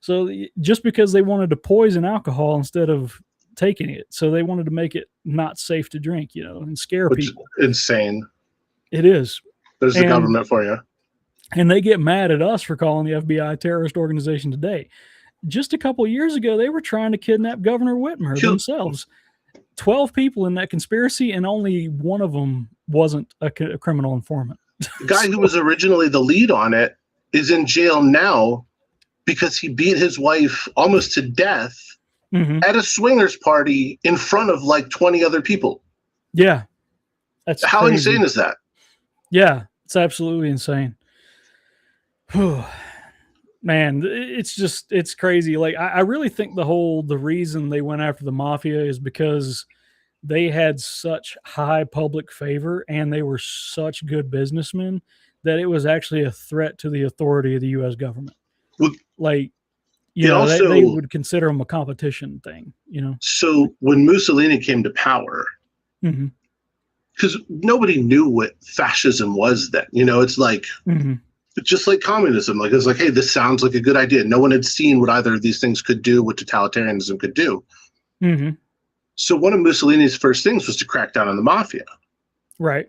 So just because they wanted to poison alcohol instead of taking it, so they wanted to make it not safe to drink, and scare people. Insane. It is. There's the government for you. And they get mad at us for calling the FBI a terrorist organization today. Just a couple of years ago, they were trying to kidnap Governor Whitmer themselves. 12 people in that conspiracy, and only one of them wasn't a criminal informant. The guy who was originally the lead on it is in jail now because he beat his wife almost to death at a swingers party in front of like 20 other people. Yeah. That's how crazy. insane is that? Yeah, it's absolutely insane. Man, it's crazy. Like I really think the reason they went after the mafia is because they had such high public favor and they were such good businessmen that it was actually a threat to the authority of the U.S. government. Well, like, they would consider them a competition thing, So when Mussolini came to power, because nobody knew what fascism was then, it's like, just like communism, like it's like, hey, this sounds like a good idea. No one had seen what either of these things could do, what totalitarianism could do. So one of Mussolini's first things was to crack down on the mafia. Right.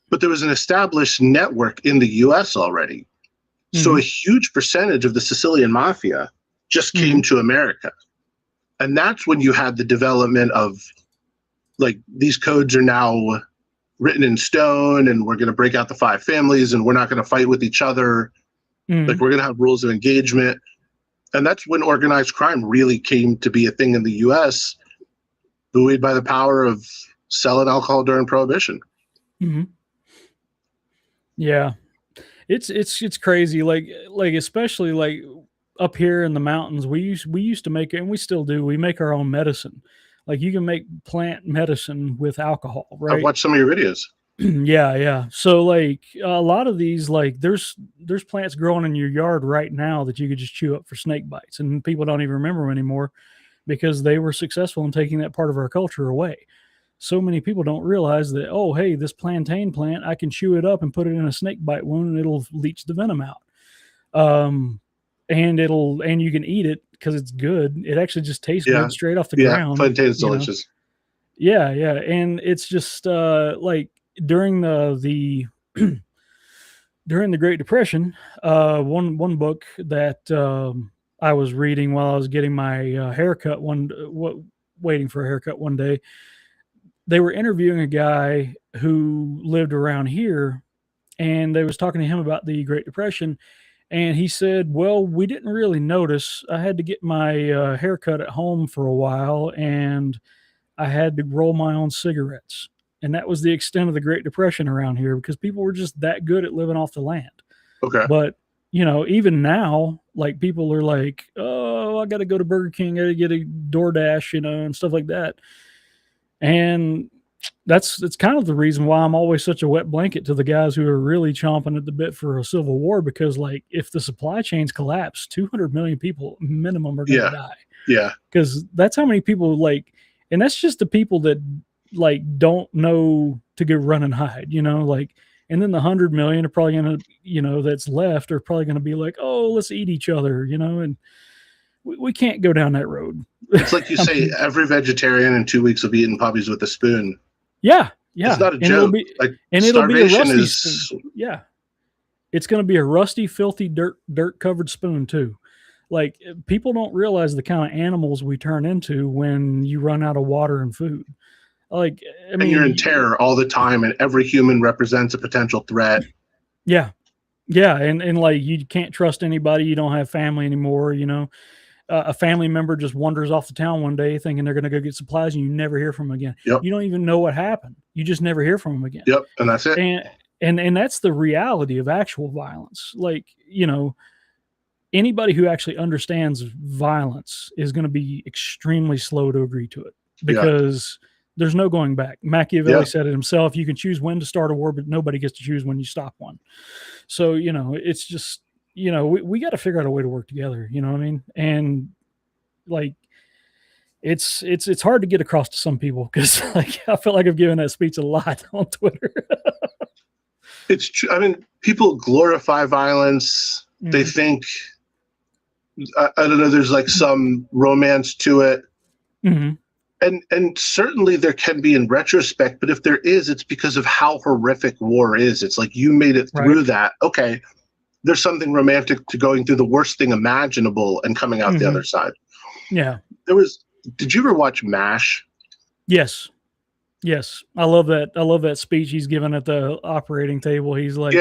But there was an established network in the US already. So a huge percentage of the Sicilian mafia just came to America. And that's when you had the development of like, these codes are now written in stone, and we're going to break out the 5 families, and we're not going to fight with each other. Like, we're going to have rules of engagement. And that's when organized crime really came to be a thing in the US, buoyed by the power of selling alcohol during Prohibition. Yeah, it's crazy. Like especially like up here in the mountains, we used to make it, and we still do. We make our own medicine. Like you can make plant medicine with alcohol, right? I've watched some of your videos. Yeah. So like a lot of these, like there's plants growing in your yard right now that you could just chew up for snake bites, and people don't even remember them anymore because they were successful in taking that part of our culture away. So many people don't realize that, oh, hey, this plantain plant, I can chew it up and put it in a snake bite wound and it'll leach the venom out. And you can eat it because it's good. It actually just tastes good straight off the ground. Yeah, plantain is delicious. Yeah. And it's just like during the during the Great Depression, one book that I was reading while I was getting my haircut waiting for a haircut one day, they were interviewing a guy who lived around here, and they was talking to him about the Great Depression. And he said, well, we didn't really notice. I had to get my haircut at home for a while, and I had to roll my own cigarettes. And that was the extent of the Great Depression around here because people were just that good at living off the land. Okay. But, even now, like people are like, oh, I got to go to Burger King, I got to get a DoorDash, and stuff like that. And it's kind of the reason why I'm always such a wet blanket to the guys who are really chomping at the bit for a civil war, because like if the supply chains collapse, 200 million people minimum are going to die. Yeah. Because that's how many people and that's just the people that like don't know to go run and hide, and then the 100 million are probably going to, that's left are probably going to be like, oh, let's eat each other, and we can't go down that road. It's like you say, every vegetarian in 2 weeks will be eating puppies with a spoon. Yeah. It's not a joke. It'll be a rusty spoon. Yeah. It's going to be a rusty, filthy, dirt covered spoon too. Like people don't realize the kind of animals we turn into when you run out of water and food. Like, I mean, and you're in terror all the time, and every human represents a potential threat. Yeah. Yeah. And like, you can't trust anybody. You don't have family anymore. You know, a family member just wanders off the town one day thinking they're going to go get supplies, and you never hear from them again. Yep. You don't even know what happened. You just never hear from them again. Yep. And that's it. And that's the reality of actual violence. Like, you know, anybody who actually understands violence is going to be extremely slow to agree to it, because there's no going back. Machiavelli said it himself. You can choose when to start a war, but nobody gets to choose when you stop one. So, you know, it's just, you know, we got to figure out a way to work together. You know what I mean? And like, it's hard to get across to some people, because like, I feel like I've given that speech a lot on Twitter. It's true. I mean, people glorify violence. Mm-hmm. They think, I don't know, there's like some romance to it. Mm-hmm. And certainly there can be in retrospect, but if there is, it's because of how horrific war is. It's like, you made it through that. Okay, there's something romantic to going through the worst thing imaginable and coming out the other side. Yeah. Did you ever watch MASH? Yes. Yes. I love that. I love that speech he's given at the operating table. He's like,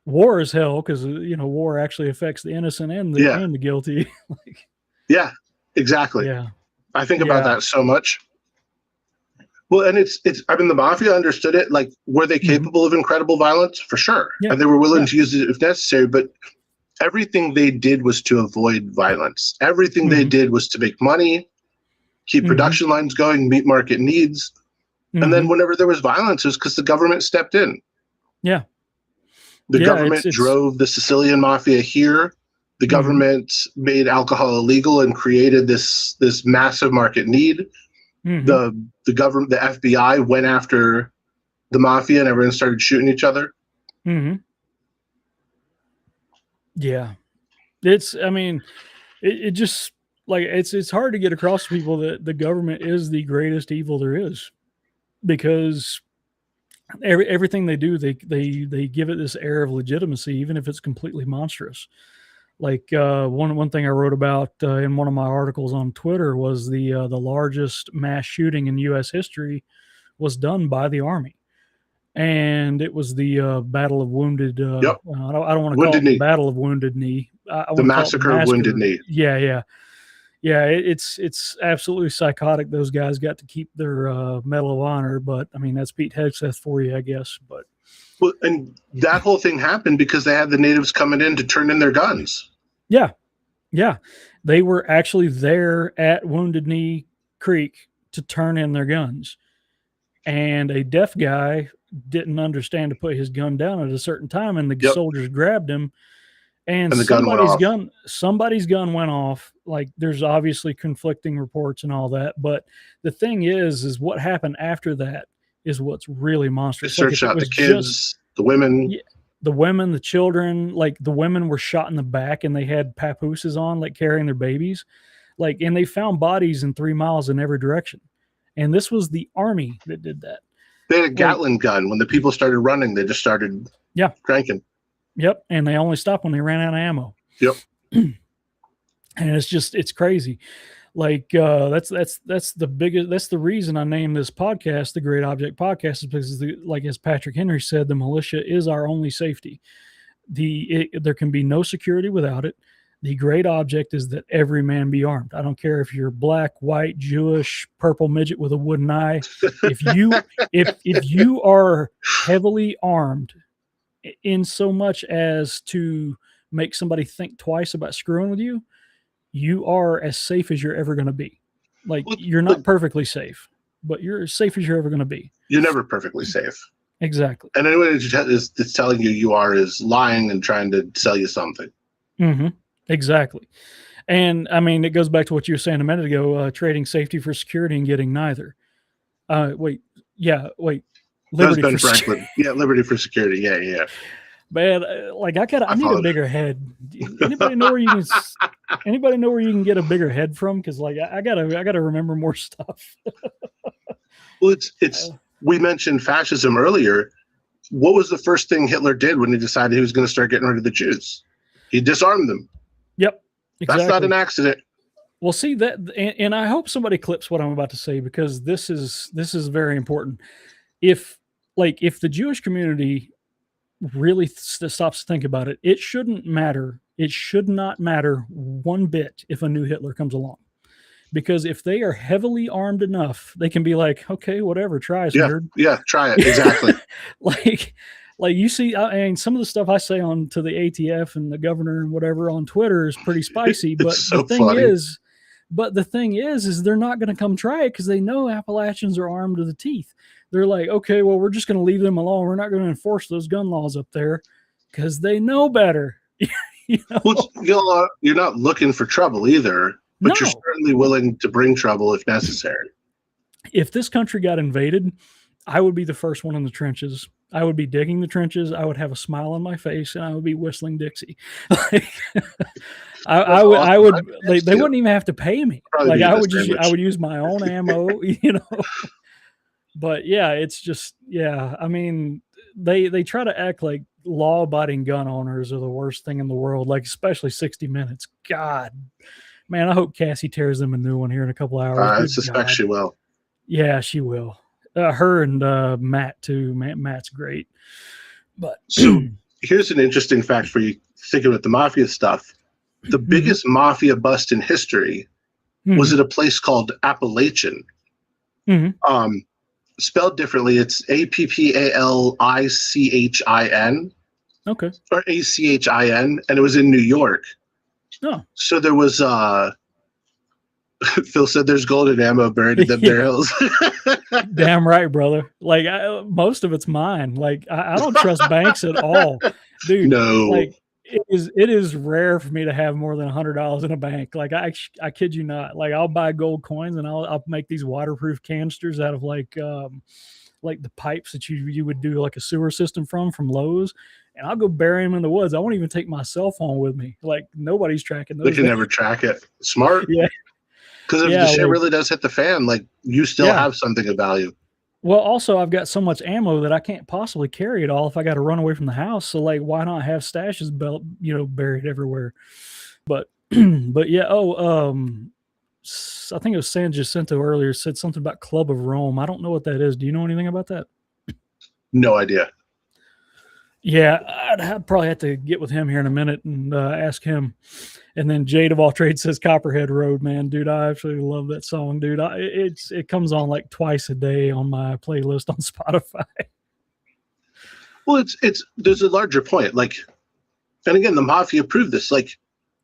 war is hell, because, you know, war actually affects the innocent and the guilty. Like, yeah, exactly. Yeah. I think about that so much. Well, and it's, I mean, the mafia understood it. Like, were they capable of incredible violence? For sure. Yeah. And they were willing to use it if necessary, but everything they did was to avoid violence. Everything they did was to make money, keep production lines going, meet market needs. And then whenever there was violence, it was because the government stepped in. Yeah. The government drove the Sicilian mafia here. The government made alcohol illegal and created this massive market need. The government, the FBI went after the mafia, and everyone started shooting each other. Yeah. I mean, it just, like, it's hard to get across to people that the government is the greatest evil there is, because everything they do, they give it this air of legitimacy, even if it's completely monstrous. Like, one thing I wrote about in one of my articles on Twitter was the largest mass shooting in U.S. history was done by the Army, and it was the Battle of Wounded. I don't want to call it the Battle of Wounded Knee. The massacre of Wounded Knee. Yeah. It's absolutely psychotic. Those guys got to keep their Medal of Honor, but I mean, that's Pete Hegseth for you, I guess. But well, and that whole thing happened because they had the natives coming in to turn in their guns. Yeah. They were actually there at Wounded Knee Creek to turn in their guns. And a deaf guy didn't understand to put his gun down at a certain time, and the soldiers grabbed him, and somebody's gun went off. Like, there's obviously conflicting reports and all that, but the thing is what happened after that is what's really monstrous. They searched out the kids, the women. Yeah, the women, the children. Like, the women were shot in the back, and they had papooses on, like, carrying their babies. Like, and they found bodies in 3 miles in every direction. And this was the Army that did that. They had a Gatling gun. When the people started running, they just started cranking. Yep. And they only stopped when they ran out of ammo. Yep. And it's crazy. Like, that's the biggest, that's the reason I named this podcast the Great Object Podcast, is because, like, as Patrick Henry said, the militia is our only safety. There can be no security without it. The great object is that every man be armed. I don't care if you're black, white, Jewish, purple midget with a wooden eye. If you are heavily armed in so much as to make somebody think twice about screwing with you, you are as safe as you're ever going to be. Like, you're not perfectly safe, but you're as safe as you're ever going to be. You're never perfectly safe. Exactly. And anyone that's telling you are is lying and trying to sell you something. Exactly. And I mean, it goes back to what you were saying a minute ago, trading safety for security and getting neither. Liberty for Franklin. Yeah, liberty for security. Yeah. Man, like, I need a bigger head. Anybody know where you can get a bigger head from? Because, like, I gotta remember more stuff. Well, we mentioned fascism earlier. What was the first thing Hitler did when he decided he was going to start getting rid of the Jews? He disarmed them. Yep. Exactly. That's not an accident. Well, see that, and I hope somebody clips what I'm about to say, because this is very important. If the Jewish community really stops to think about it, it shouldn't matter. It should not matter one bit if a new Hitler comes along. Because if they are heavily armed enough, they can be like, okay, whatever, try us, nerd. Yeah, try it. Exactly. like you see, I mean, some of the stuff I say on to the ATF and the governor and whatever on Twitter is pretty spicy. But so the thing funny. is they're not going to come try it because they know Appalachians are armed to the teeth. They're like, okay, well, we're just going to leave them alone. We're not going to enforce those gun laws up there because they know better. Well, you're not looking for trouble either, but you're certainly willing to bring trouble if necessary. If this country got invaded, I would be the first one in the trenches. I would be digging the trenches. I would have a smile on my face, and I would be whistling Dixie. I would. They wouldn't even have to pay me. Like I would use my own ammo. But yeah, it's just I mean, they try to act like law-abiding gun owners are the worst thing in the world. Like especially 60 Minutes. God, man, I hope Cassie tears them a new one here in a couple hours. I suspect she will. Yeah, she will. Her and Matt too. Matt's great. But so here's an interesting fact for you thinking with the mafia stuff. The biggest mafia bust in history was at a place called Appalachian. Spelled differently, it's Appallichin. Okay. Or ACHIN, and it was in New York. Oh. So there was Phil said there's golden ammo buried in the barrels. Damn right, brother. Like most of it's mine. Like I don't trust banks at all, dude. No. Like it is rare for me to have more than $100 in a bank. Like I kid you not. Like I'll buy gold coins and I'll make these waterproof canisters out of like the pipes that you would do like a sewer system from Lowe's. And I'll go bury them in the woods. I won't even take my cell phone with me. Like nobody's tracking those. They can never track it. Smart. Yeah. Because if the shit really does hit the fan, like you still have something of value. Well, also I've got so much ammo that I can't possibly carry it all if I got to run away from the house. So like, why not have stashes buried everywhere? But yeah. I think it was San Jacinto earlier said something about Club of Rome. I don't know what that is. Do you know anything about that? No idea. Yeah, I'd probably have to get with him here in a minute and ask him. And then Jade of All Trades says Copperhead Road, man. Dude, I absolutely love that song, dude. It comes on like twice a day on my playlist on Spotify. Well, there's a larger point. Like, and again, the mafia proved this. Like,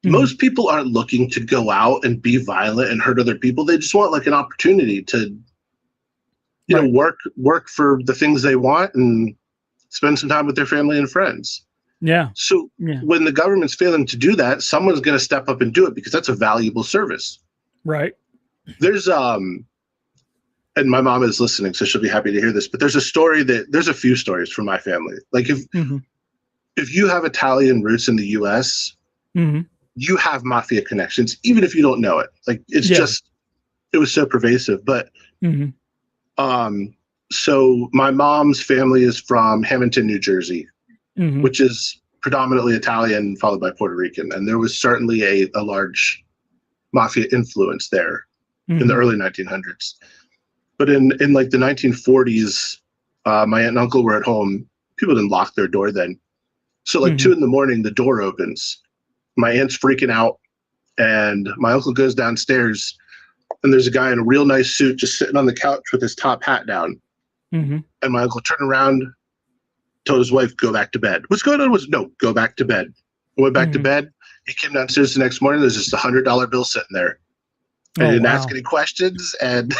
most people aren't looking to go out and be violent and hurt other people. They just want like an opportunity to, work for the things they want and spend some time with their family and friends. Yeah. So when the government's failing to do that, someone's going to step up and do it because that's a valuable service. Right. There's and my mom is listening, so she'll be happy to hear this, but there's a few stories from my family. Like if you have Italian roots in the US, you have mafia connections, even if you don't know it. Like it's it was so pervasive. But so my mom's family is from Hamilton, New Jersey, which is predominantly Italian, followed by Puerto Rican. And there was certainly a large mafia influence there in the early 1900s. But in like the 1940s, my aunt and uncle were at home. People didn't lock their door then. So like 2 a.m, the door opens. My aunt's freaking out. And my uncle goes downstairs. And there's a guy in a real nice suit just sitting on the couch with his top hat down. And my uncle turned around, told his wife, go back to bed. What's going on? No, go back to bed. I went back to bed. He came downstairs the next morning. There's just $100 bill sitting there. They didn't ask any questions. And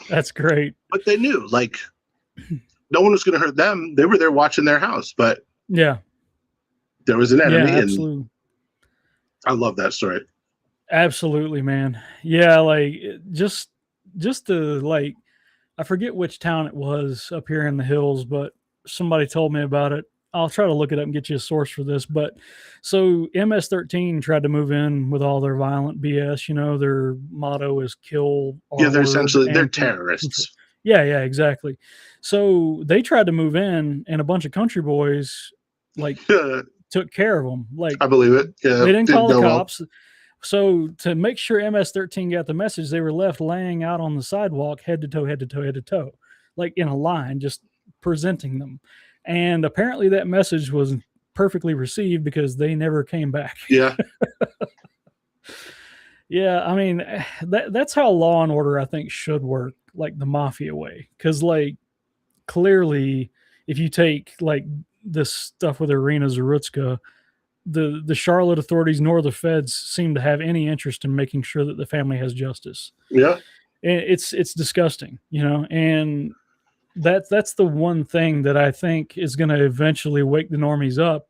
that's great. But they knew, like, no one was going to hurt them. They were there watching their house. But there was an enemy. And I love that story. Absolutely, man. Yeah, like just the like, I forget which town it was up here in the hills, but somebody told me about it. I'll try to look it up and get you a source for this. But so MS-13 tried to move in with all their violent BS. Their motto is kill. They're terrorists. Yeah, exactly. So they tried to move in, and a bunch of country boys like took care of them. Like I believe it. Yeah, they didn't call the cops. So to make sure MS-13 got the message, they were left laying out on the sidewalk, head to toe, like in a line, just presenting them. And apparently that message was perfectly received because they never came back. Yeah. Yeah, I mean, that's how Law and Order I think should work, like the mafia way. Because like clearly, if you take like this stuff with Irina Zarutska, the Charlotte authorities nor the feds seem to have any interest in making sure that the family has justice. Yeah. And it's disgusting, you know, and that's the one thing that I think is going to eventually wake the normies up,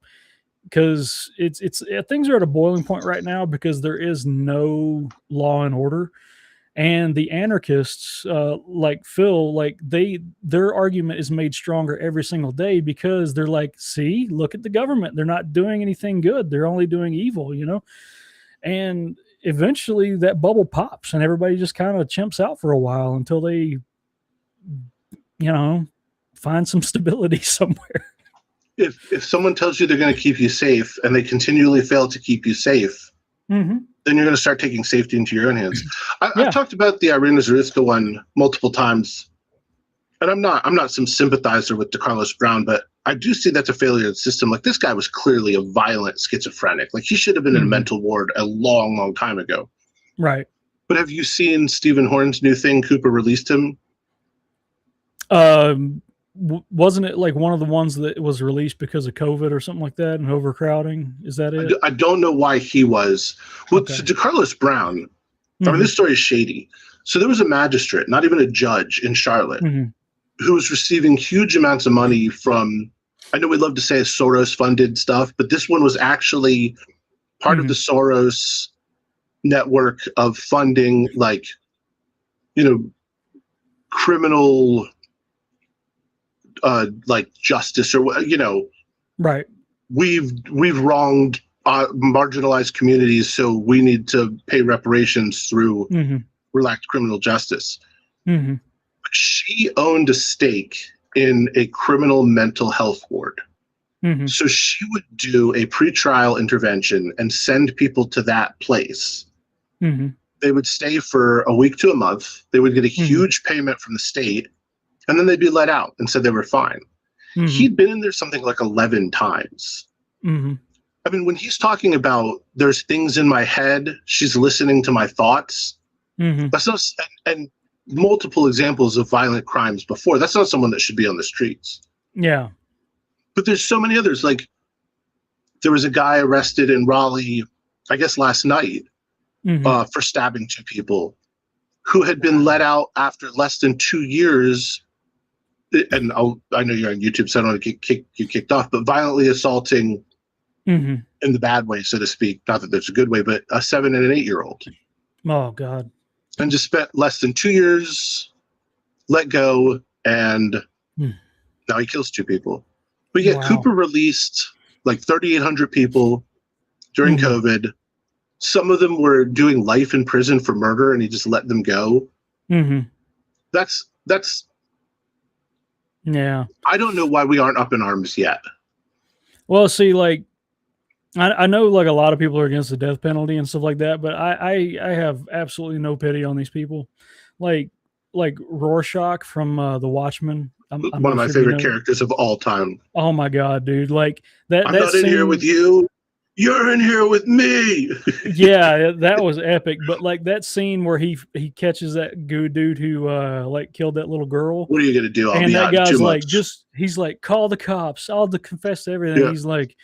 because it's things are at a boiling point right now because there is no law and order, and the anarchists like Phil, like their argument is made stronger every single day because they're like, see, look at the government, they're not doing anything good, they're only doing evil, you know. And eventually that bubble pops and everybody just kind of chimps out for a while until they, you know, find some stability somewhere. If someone tells you they're going to keep you safe and they continually fail to keep you safe, mm-hmm. then you're going to start taking safety into your own hands. Yeah. I've talked about the Irina Zarutska one multiple times, and I'm not some sympathizer with DeCarlos Brown, but I do see that's a failure of the system. Like, this guy was clearly a violent schizophrenic. Like, he should have been in a mental ward a long, long time ago. Right. But have you seen Stephen Horn's new thing? Cooper released him. Wasn't it like one of the ones that was released because of COVID or something like that and overcrowding? Is that it? I don't know why he was. Well, Okay. So DeCarlos Brown, I mean, this story is shady. So there was a magistrate, not even a judge, in Charlotte, who was receiving huge amounts of money from, I know we love to say Soros-funded stuff, but this one was actually part of the Soros network of funding, like, you know, criminal like justice, or, you know, right. We've wronged marginalized communities, so we need to pay reparations through relaxed criminal justice. She owned a stake in a criminal mental health ward. So she would do a pretrial intervention and send people to that place. They would stay for a week to a month. They would get a huge payment from the state, and then they'd be let out and said they were fine. He'd been in there something like 11 times. I mean, when he's talking about there's things in my head, she's listening to my thoughts, that's not, and multiple examples of violent crimes before, that's not someone that should be on the streets. Yeah. But there's so many others. Like, there was a guy arrested in Raleigh, I guess last night, for stabbing 2 people, who had been let out after less than 2 years. And I know you're on YouTube, so I don't want to get you kicked off, but violently assaulting in the bad way, so to speak. Not that there's a good way, but a 7 and an 8-year-old. Oh, God. And just spent less than 2 years, let go, and now he kills 2 people. But yet Cooper released like 3,800 people during COVID. Some of them were doing life in prison for murder, and he just let them go. That's yeah. I don't know why we aren't up in arms yet. Well, see, like, I know like a lot of people are against the death penalty and stuff like that, but I have absolutely no pity on these people. Like Rorschach from The Watchmen. I'm one of my favorite characters of all time. Oh my God, dude! Like that. I'm not in here with you. You're in here with me. Yeah, that was epic. But like that scene where he catches that good dude who like killed that little girl. What are you gonna do? And that guy's like, he's like, call the cops. I'll confess to everything. Yeah. He's like,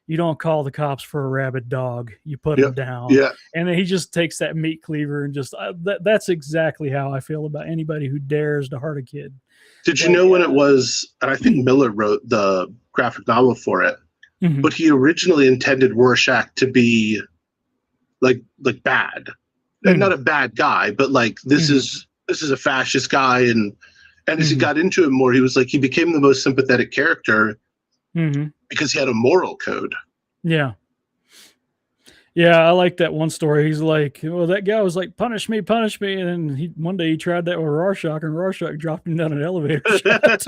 you don't call the cops for a rabid dog. You put him down. Yeah. And then he just takes that meat cleaver and just that's exactly how I feel about anybody who dares to hurt a kid. Did you know when it was? And I think Miller wrote the graphic novel for it. But he originally intended Rorschach to be like bad, and not a bad guy, but like this is a fascist guy, and as he got into it more, he was like, he became the most sympathetic character because he had a moral code. Yeah. Yeah, I like that one story. He's like, well, that guy was like, punish me. And then one day he tried that with Rorschach, and Rorschach dropped him down an elevator shaft.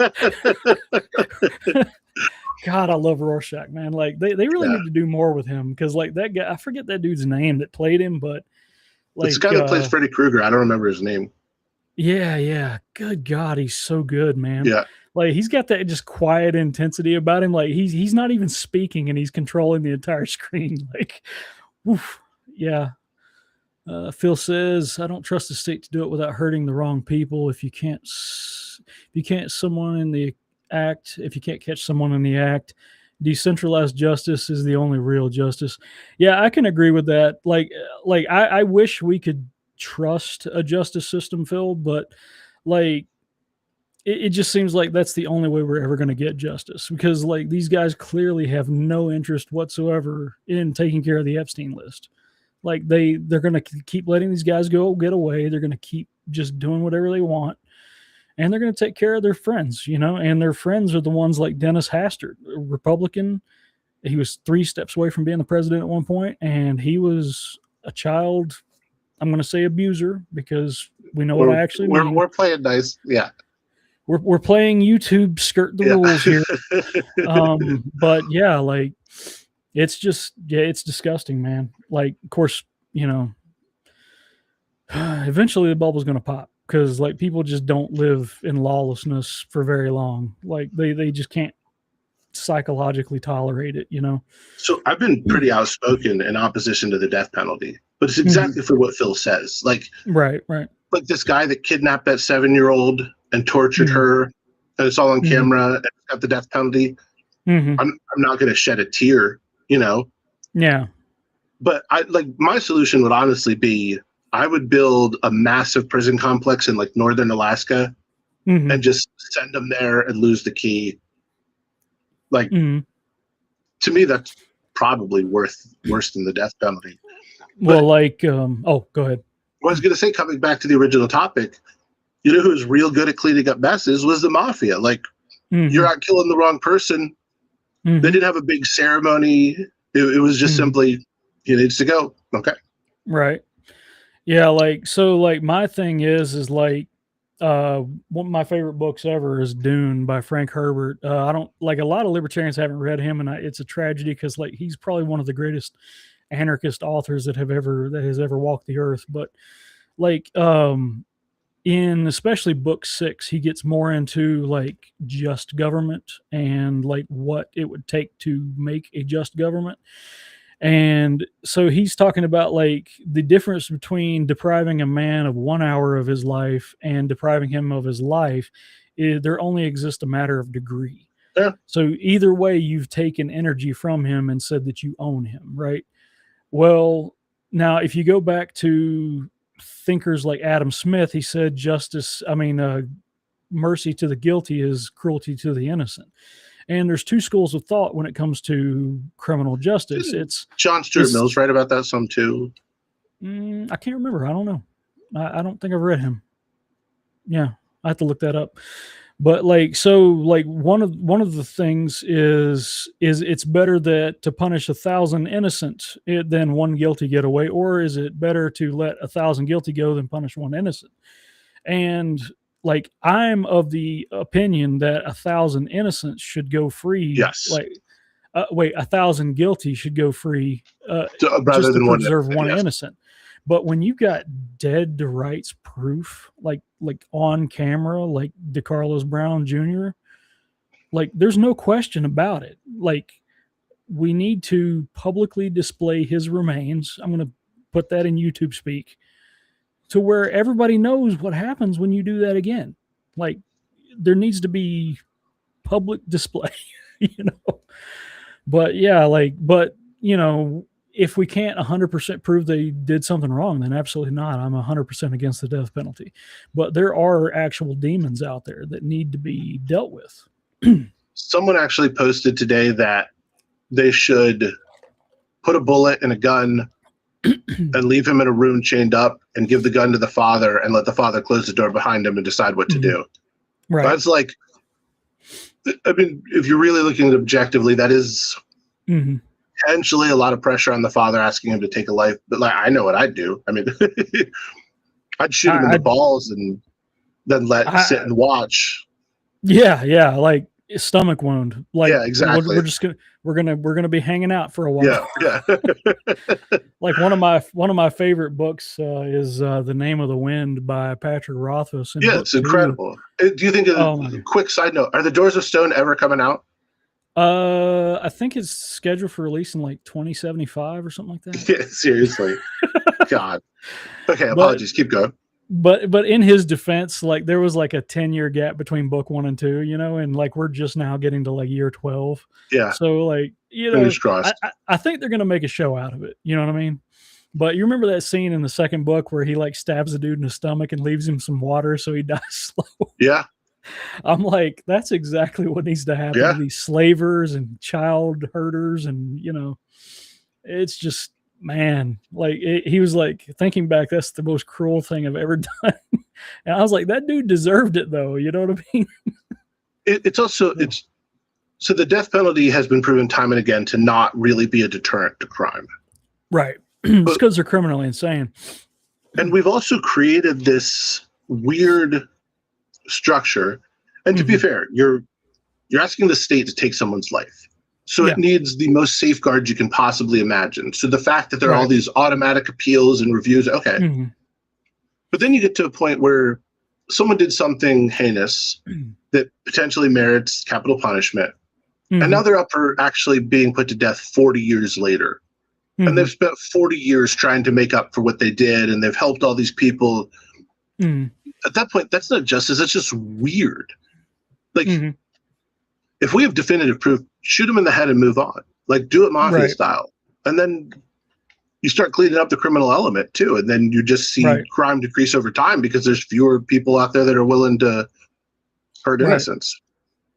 God, I love Rorschach, man. Like they really need to do more with him, because like that guy, I forget that dude's name that played him, but like it's the guy that plays Freddy Krueger. I don't remember his name. Yeah. Good God, he's so good, man. Yeah. Like he's got that just quiet intensity about him. Like he's not even speaking and he's controlling the entire screen. Like, oof, yeah. Phil says, "I don't trust the state to do it without hurting the wrong people. If you can't someone in the act, if you can't catch someone in the act, decentralized justice is the only real justice." Yeah, I can agree with that. Like I wish we could trust a justice system, Phil, but like it just seems like that's the only way we're ever going to get justice because like these guys clearly have no interest whatsoever in taking care of the Epstein list. Like they're going to keep letting these guys get away. They're going to keep just doing whatever they want, and they're going to take care of their friends, and their friends are the ones like Dennis Hastert, a Republican. He was 3 steps away from being the president at one point, and he was a child, I'm going to say abuser, because we know what I actually mean. We're playing nice. Yeah. We're playing YouTube skirt the rules here. But yeah, like it's just, it's disgusting, man. Like, of course, eventually the bubble's going to pop because like people just don't live in lawlessness for very long. Like they just can't psychologically tolerate it, So I've been pretty outspoken in opposition to the death penalty, but it's exactly for what Phil says. Like, right. Like this guy that kidnapped that 7-year-old and tortured her, and it's all on camera and got the death penalty. I'm not going to shed a tear, Yeah. But my solution would honestly be I would build a massive prison complex in like northern Alaska and just send them there and lose the key. Like, to me, that's probably worse than the death penalty. Well, go ahead. I was going to say, coming back to the original topic, who was real good at cleaning up messes was the mafia. Like, you're not killing the wrong person. They didn't have a big ceremony. It was just simply, he needs to go. Okay. Right. Yeah. Like, so like my thing is like, one of my favorite books ever is Dune by Frank Herbert. I don't like a lot of libertarians haven't read him, and it's a tragedy because like he's probably one of the greatest anarchist authors that has ever walked the earth. But like in especially book 6, he gets more into like just government and like what it would take to make a just government. And so he's talking about like the difference between depriving a man of 1 hour of his life and depriving him of his life. There only exists a matter of degree. Yeah. So either way, you've taken energy from him and said that you own him, right? Well, now if you go back to thinkers like Adam Smith, he said mercy to the guilty is cruelty to the innocent. And there's 2 schools of thought when it comes to criminal justice. It's John Stuart Mill's right about that some too. I can't remember. I don't know. I don't think I've read him. Yeah, I have to look that up. But like, so like one of the things is it's better to punish 1,000 innocent than 1 guilty get away, or is it better to let 1,000 guilty go than punish 1 innocent? And like, I'm of the opinion that 1,000 innocents should go free. Yes. Like, 1,000 guilty should go free Rather just than to preserve 1 yes. innocent. But when you got dead to rights proof, like on camera, like DeCarlos Brown Jr., like there's no question about it. Like, we need to publicly display his remains. I'm going to put that in YouTube speak, to where everybody knows what happens when you do that again. Like, there needs to be public display, But yeah, if we can't 100% prove they did something wrong, then absolutely not. I'm 100% against the death penalty. But there are actual demons out there that need to be dealt with. Someone actually posted today that they should put a bullet in a gun and leave him in a room chained up and give the gun to the father and let the father close the door behind him and decide what to do. Right. That's like, I mean, if you're really looking at it objectively, that is potentially a lot of pressure on the father asking him to take a life. But like, I know what I'd do. I mean, I'd shoot him in the balls and then sit and watch. Yeah. Like, stomach wound. Like, Yeah, exactly. we're gonna be hanging out for a while. Yeah. Like one of my favorite books is The Name of the Wind by Patrick Rothfuss. Yeah, it's incredible. Do you think? Quick side note: are the Doors of Stone ever coming out? I think it's scheduled for release in like 2075 or something like that. Yeah, seriously. God. Okay, apologies. Keep going. But in his defense, like there was like a 10-year gap between book 1 and 2, and like we're just now getting to like year 12. Yeah. So like, fingers crossed. I think they're gonna make a show out of it. You know what I mean? But you remember that scene in the second book where he like stabs the dude in the stomach and leaves him some water so he dies slow? Yeah. I'm like, that's exactly what needs to happen to these slavers and child herders. And, it's just, man, like he was like, thinking back, that's the most cruel thing I've ever done. And I was like, that dude deserved it though. You know what I mean? It's also, so the death penalty has been proven time and again to not really be a deterrent to crime. Right. It's because they're criminally insane. And we've also created this weird structure. And to be fair, you're asking the state to take someone's life. So it needs the most safeguards you can possibly imagine. So the fact that there are all these automatic appeals and reviews, okay. But then you get to a point where someone did something heinous that potentially merits capital punishment. And now they're up for actually being put to death 40 years later. And they've spent 40 years trying to make up for what they did, and they've helped all these people. At that point, that's not justice. That's just weird. Like, if we have definitive proof, shoot them in the head and move on. Like, do it mafia style. And then you start cleaning up the criminal element, too. And then you just see crime decrease over time because there's fewer people out there that are willing to hurt innocents.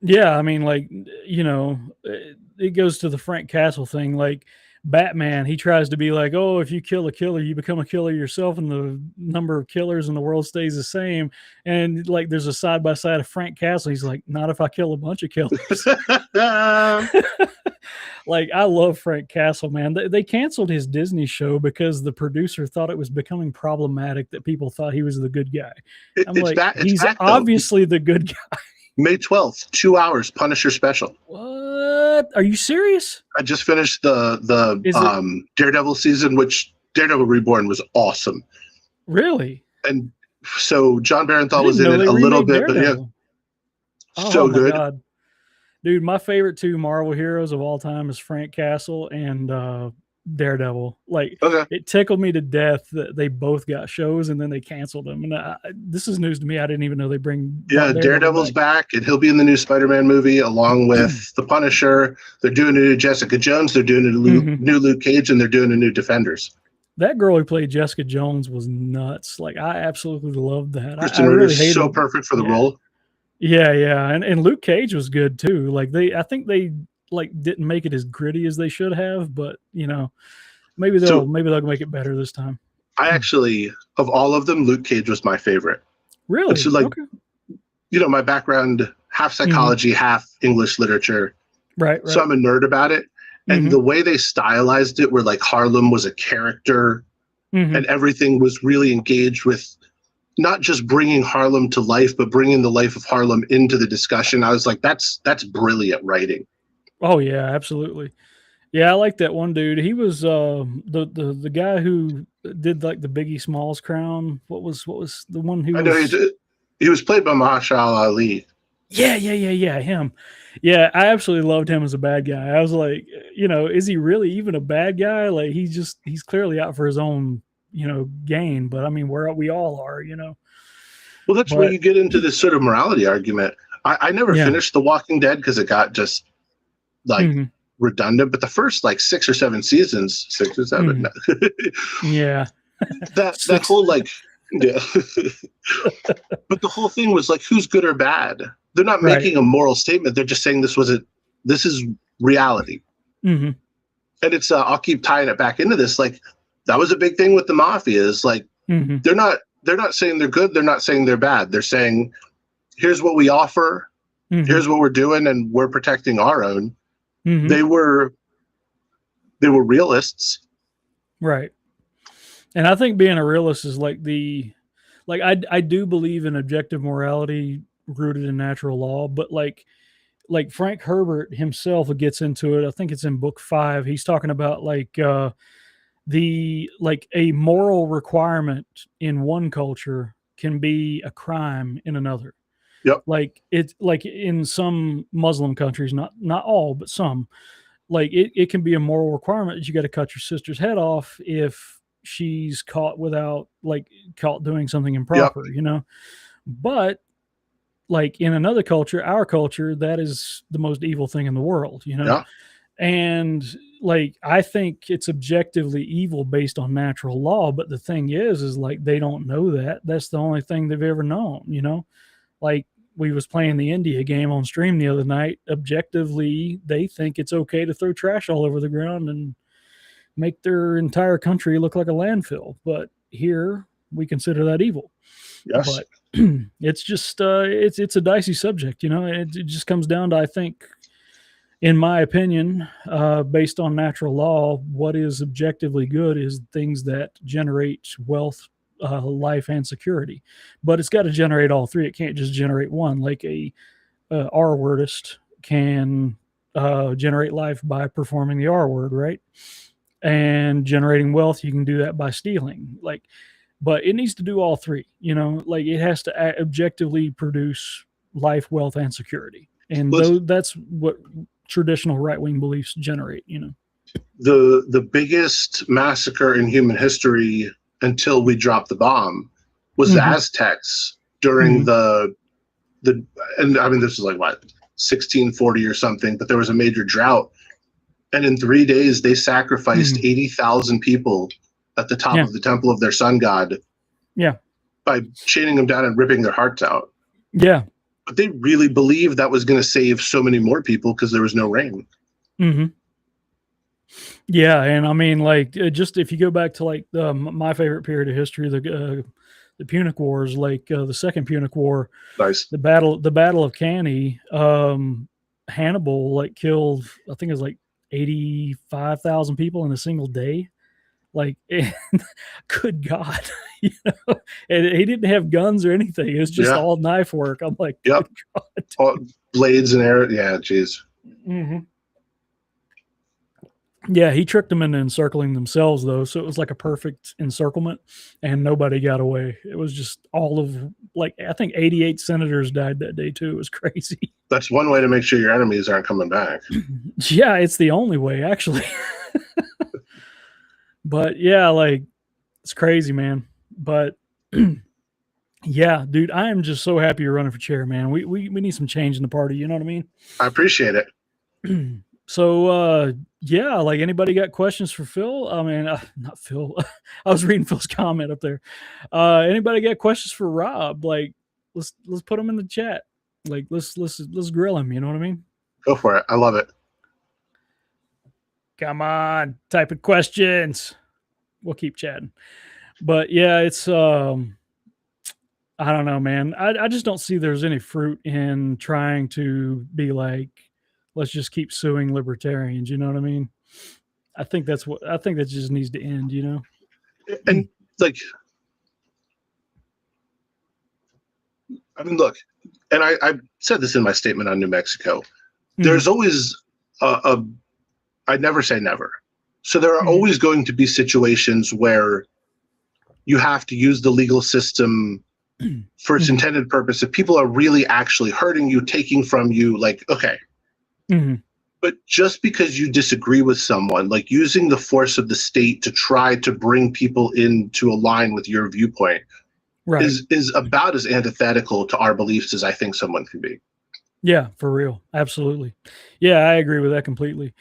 Yeah, I mean, like, it goes to the Frank Castle thing. Like, Batman, he tries to be like, oh, if you kill a killer, you become a killer yourself, and the number of killers in the world stays the same. And like, there's a side by side of Frank Castle. He's like, not if I kill a bunch of killers. Like, I love Frank Castle, man. They canceled his Disney show because the producer thought it was becoming problematic that people thought he was the good guy. He's obviously the good guy. May 12th, 2 hours, Punisher special. What? Are you serious? I just finished the Daredevil season, which Daredevil Reborn was awesome. Really? And so John Barenthal was in it a little bit, Daredevil. but so good. God. Dude, my favorite 2 Marvel heroes of all time is Frank Castle and Daredevil. Like, it tickled me to death that they both got shows and then they canceled them. And this is news to me. I didn't even know they bring. Yeah, Daredevil's back, and he'll be in the new Spider-Man movie along with the Punisher. They're doing a new Jessica Jones. They're doing a new Luke Cage, and they're doing a new Defenders. That girl who played Jessica Jones was nuts. Like, I absolutely loved that. Kristen Ritter is so perfect for the role. Yeah, and Luke Cage was good too. Like, I think they like didn't make it as gritty as they should have, but maybe they'll make it better this time. I actually, of all of them, Luke Cage was my favorite. Really? Which is like, my background, half psychology, half English literature. Right. So I'm a nerd about it. And the way they stylized it, where like Harlem was a character and everything was really engaged with not just bringing Harlem to life, but bringing the life of Harlem into the discussion. I was like, that's brilliant writing. Oh yeah, absolutely. Yeah, I like that one dude. He was the guy who did like the Biggie Smalls crown. What was the one who? I know he was played by Mahershala Ali. Yeah, him. Yeah, I absolutely loved him as a bad guy. I was like, is he really even a bad guy? Like, he's clearly out for his own, gain. But I mean, we all are, Well, that's where you get into this sort of morality argument. I never finished The Walking Dead because it got just like redundant. But the first like 6 or 7 seasons, 6 or 7, that whole like. Yeah. But the whole thing was like, who's good or bad? They're not making a moral statement. They're just saying this is reality. And it's I'll keep tying it back into this. Like, that was a big thing with the mafia is like, they're not saying they're good. They're not saying they're bad. They're saying, here's what we offer. Here's what we're doing. And we're protecting our own. They were realists. Right. And I think being a realist is like I do believe in objective morality rooted in natural law, but like like Frank Herbert himself gets into it. I think it's in book 5. He's talking about like the like a moral requirement in one culture can be a crime in another. Yep. Like it's like in some Muslim countries, not all, but some, like it can be a moral requirement that you got to cut your sister's head off if she's caught without like caught doing something Yep. improper, you know. But like in another culture, our culture, that is the most evil thing in the world, you know. Yeah. And like I think it's objectively evil based on natural law, but the thing is like they don't know that. That's the only thing they've ever known, you know. Like we was playing the India game on stream the other night. Objectively, they think it's okay to throw trash all over the ground and make their entire country look like a landfill. But here we consider that evil. Yes. But it's just it's a dicey subject, you know. It just comes down to, I think, in my opinion, based on natural law, what is objectively good is things that generate wealth, life, and security. But it's got to generate all three. It can't just generate one. Like a R wordist can generate life by performing the R word, right? And generating wealth, you can do that by stealing. Like, but it needs to do all three. You know, like it has to objectively produce life, wealth, and security. And that's what traditional right-wing beliefs generate, you know. The biggest massacre in human history until we dropped the bomb was the Aztecs during the and I mean this is like what 1640 or something, but there was a major drought, and in 3 days they sacrificed 80,000 people at the top of the temple of their sun god. Yeah. By chaining them down and ripping their hearts out. Yeah. But they really believed that was going to save so many more people because there was no rain. Yeah, and I mean, like, just if you go back to like my favorite period of history, the Punic Wars, like the Second Punic War, nice, the battle of Cannae, Hannibal like killed, I think it was like 85,000 people in a single day. Like, good God, you know, and he didn't have guns or anything. It was just all knife work. I'm like, yep, all blades and arrows. Yeah, geez. Yeah, he tricked them into encircling themselves, though. So it was like a perfect encirclement, and nobody got away. It was just all of, like, I think 88 senators died that day, too. It was crazy. That's one way to make sure your enemies aren't coming back. Yeah, it's the only way, actually. But, yeah, like, it's crazy, man. But, yeah, dude, I am just so happy you're running for chair, man. We need some change in the party. You know what I mean? I appreciate it. So, yeah, like anybody got questions for Phil? I mean, not Phil. I was reading Phil's comment up there. Anybody got questions for Rob? Like, let's put them in the chat. Like, let's grill him. You know what I mean? Go for it. I love it. Come on, type of questions. We'll keep chatting. But yeah, it's I don't know, man. I just don't see there's any fruit in trying to be like, let's just keep suing libertarians. You know what I mean? I think that just needs to end, you know? And like, I mean, look, and I said this in my statement on New Mexico, there's always I never say never. So there are always going to be situations where you have to use the legal system for its intended purpose. If people are really actually hurting you, taking from you, like, okay. But just because you disagree with someone, like using the force of the state to try to bring people into align with your viewpoint is about as antithetical to our beliefs as I think someone can be. Yeah, for real. Absolutely. Yeah, I agree with that completely.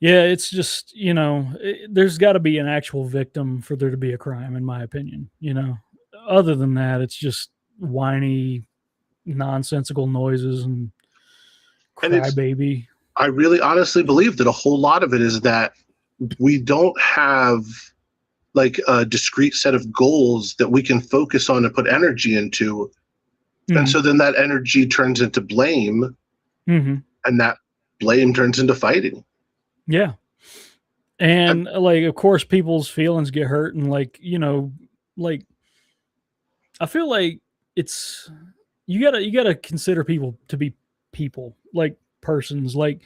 Yeah, it's just, you know, there's got to be an actual victim for there to be a crime, in my opinion. You know, other than that, it's just whiny, nonsensical noises and crybaby. I really honestly believe that a whole lot of it is that we don't have like a discrete set of goals that we can focus on and put energy into. And so then that energy turns into blame, and that blame turns into fighting. Yeah. And like, of course, people's feelings get hurt. And like, you know, like, I feel like it's, you gotta consider people to be people. Like, persons. Like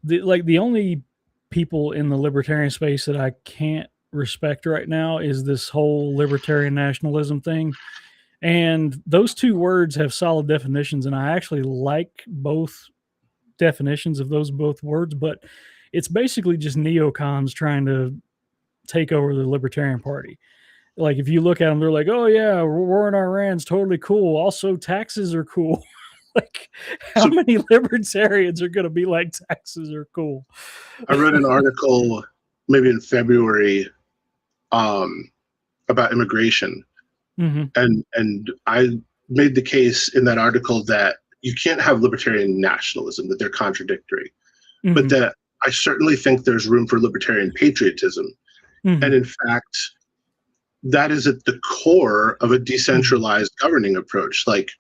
the only people in the libertarian space that I can't respect right now is this whole libertarian nationalism thing. And those two words have solid definitions, and I actually like both definitions of those both words, but it's basically just neocons trying to take over the Libertarian Party. Like, if you look at them, they're like, oh yeah, war in Iran's totally cool. Also, taxes are cool. Like, how So many libertarians are going to be like, taxes are cool? I read an article maybe in February about immigration, and I made the case in that article that you can't have libertarian nationalism, that they're contradictory, but that I certainly think there's room for libertarian patriotism. And in fact, that is at the core of a decentralized governing approach. Like,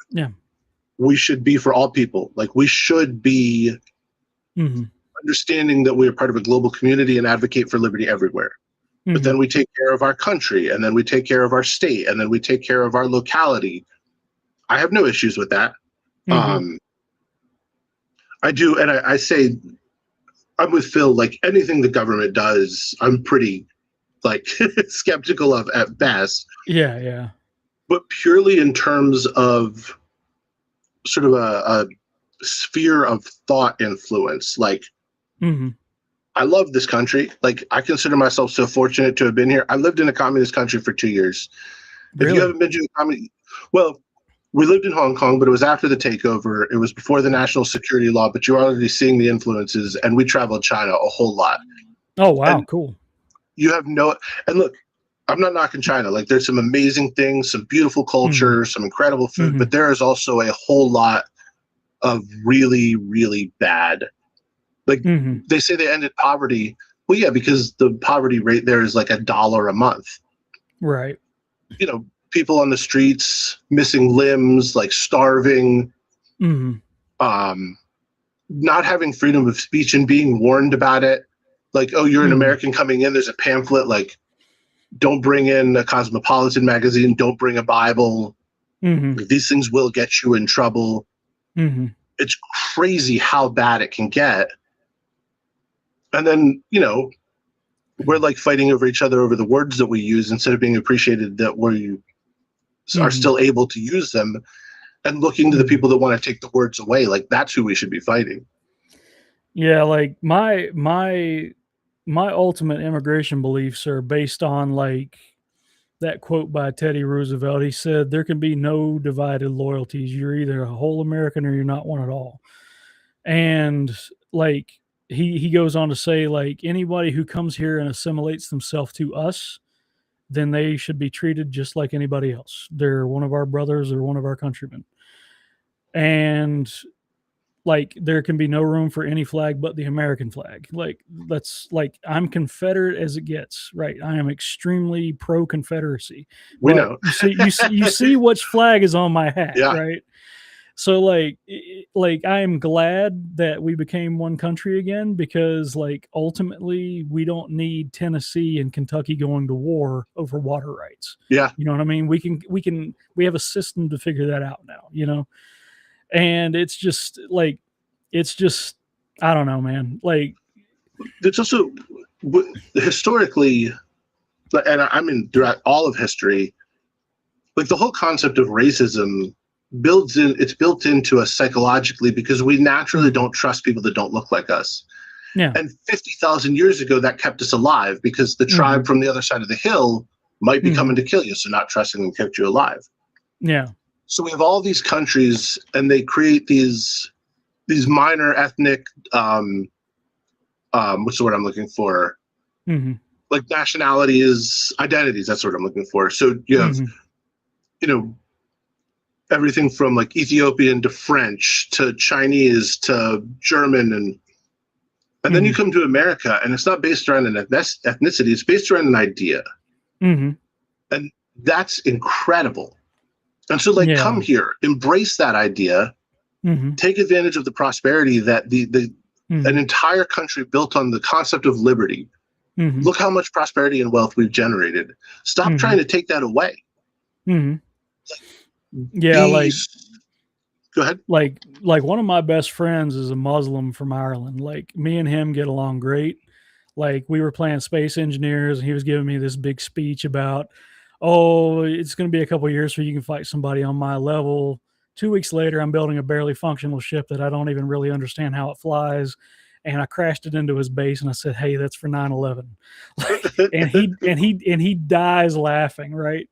we should be for all people. Like, we should be understanding that we are part of a global community and advocate for liberty everywhere. But then we take care of our country, and then we take care of our state, and then we take care of our locality. I have no issues with that. I do, and I say I'm with Phil. Like, anything the government does, I'm pretty like skeptical of at best. Yeah. But purely in terms of sort of a sphere of thought influence, like, I love this country. Like, I consider myself so fortunate to have been here. I lived in a communist country for 2 years. Really? If you haven't been to a communist, well, we lived in Hong Kong, but it was after the takeover. It was before the national security law, but you're already seeing the influences, and we traveled China a whole lot. Oh, wow. And cool. You have no, and look, I'm not knocking China. Like, there's some amazing things, some beautiful culture, some incredible food, but there is also a whole lot of really, really bad. Like, they say they ended poverty. Well, yeah, because the poverty rate there is like $1 a month. Right. You know, people on the streets, missing limbs, like starving, not having freedom of speech and being warned about it. Like, oh, you're an American coming in, there's a pamphlet, like, don't bring in a Cosmopolitan magazine, don't bring a Bible. These things will get you in trouble. It's crazy how bad it can get. And then, you know, we're like fighting over each other over the words that we use instead of being appreciated that we are still able to use them, and looking to the people that want to take the words away. Like, that's who we should be fighting. Yeah, like my ultimate immigration beliefs are based on like that quote by Teddy Roosevelt. He said, there can be no divided loyalties. You're either a whole American or you're not one at all. And like, he goes on to say, like, anybody who comes here and assimilates themselves to us, then they should be treated just like anybody else. They're one of our brothers or one of our countrymen. And like, there can be no room for any flag but the American flag. Like, that's like, I'm Confederate as it gets, right? I am extremely pro Confederacy. We know. you see which flag is on my hat, right? So like I am glad that we became one country again, because like, ultimately we don't need Tennessee and Kentucky going to war over water rights. Yeah. You know what I mean? We have a system to figure that out now, you know? And it's just, I don't know, man. Like, it's also historically, and I mean throughout all of history, like, the whole concept of racism it's built into us psychologically, because we naturally don't trust people that don't look like us. Yeah. And 50,000 years ago, that kept us alive, because the tribe from the other side of the hill might be coming to kill you. So not trusting them kept you alive. Yeah. So we have all these countries, and they create these minor ethnic, what's the word I'm looking for? Like, nationalities, identities. That's what I'm looking for. So you have, you know, everything from like Ethiopian to French to Chinese to German, and then you come to America, and it's not based around an ethnicity, it's based around an idea. And that's incredible. And so, like, come here, embrace that idea, take advantage of the prosperity that an entire country built on the concept of liberty. Look how much prosperity and wealth we've generated. Stop trying to take that away. Go ahead. Like one of my best friends is a Muslim from Ireland. Like me and him get along great. Like we were playing Space Engineers, and he was giving me this big speech about, oh, it's going to be a couple years so you can fight somebody on my level. 2 weeks later, I'm building a barely functional ship that I don't even really understand how it flies, and I crashed it into his base. And I said, "Hey, that's for 9/11," and he dies laughing. Right,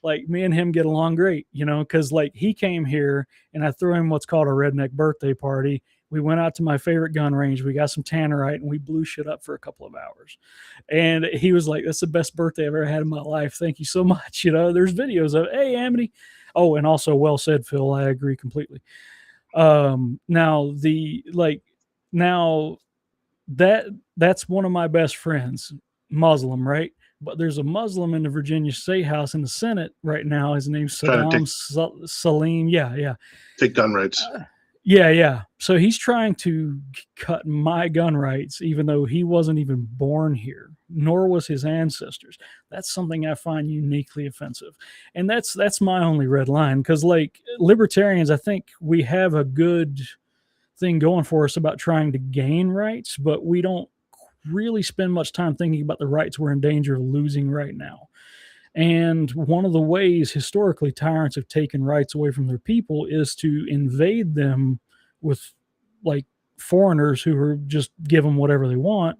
like me and him get along great, because like he came here and I threw him what's called a redneck birthday party. We went out to my favorite gun range. We got some tannerite and we blew shit up for a couple of hours. And he was like, "That's the best birthday I've ever had in my life. Thank you so much." There's videos of, "Hey, Amity." Oh, and also well said, Phil. I agree completely. Now that's one of my best friends, Muslim, right? But there's a Muslim in the Virginia State House in the Senate right now. His name's Saddam Salim. Yeah. Take gun rights. Yeah. So he's trying to cut my gun rights, even though he wasn't even born here, nor was his ancestors. That's something I find uniquely offensive. And that's my only red line, because like libertarians, I think we have a good thing going for us about trying to gain rights, but we don't really spend much time thinking about the rights we're in danger of losing right now. And one of the ways historically tyrants have taken rights away from their people is to invade them with like foreigners who are just give them whatever they want,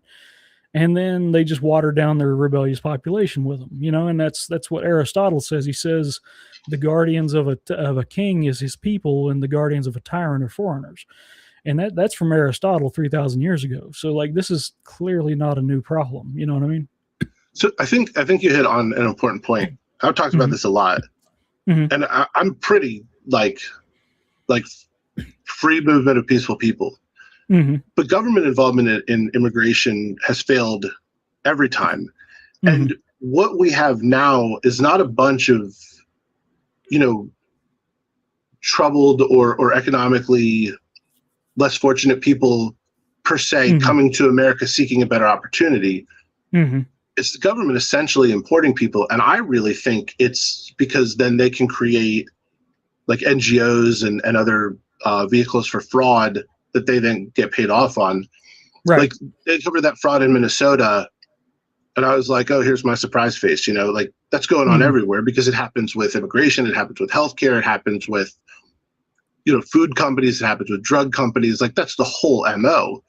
and then they just water down their rebellious population with them, and that's what Aristotle says. He says the guardians of a king is his people, and the guardians of a tyrant are foreigners. And that's from Aristotle 3,000 years ago. So like this is clearly not a new problem. You know what I mean? So I think you hit on an important point. I've talked about this a lot, and I'm pretty like free movement of peaceful people. But government involvement in immigration has failed every time. And what we have now is not a bunch of, troubled or economically less fortunate people per se coming to America seeking a better opportunity. It's the government essentially importing people. And I really think it's because then they can create like NGOs and other vehicles for fraud that they then get paid off on. Right. Like they covered that fraud in Minnesota. And I was like, oh, here's my surprise face. Like that's going on everywhere, because it happens with immigration. It happens with healthcare. It happens with, food companies. It happens with drug companies. Like that's the whole MO.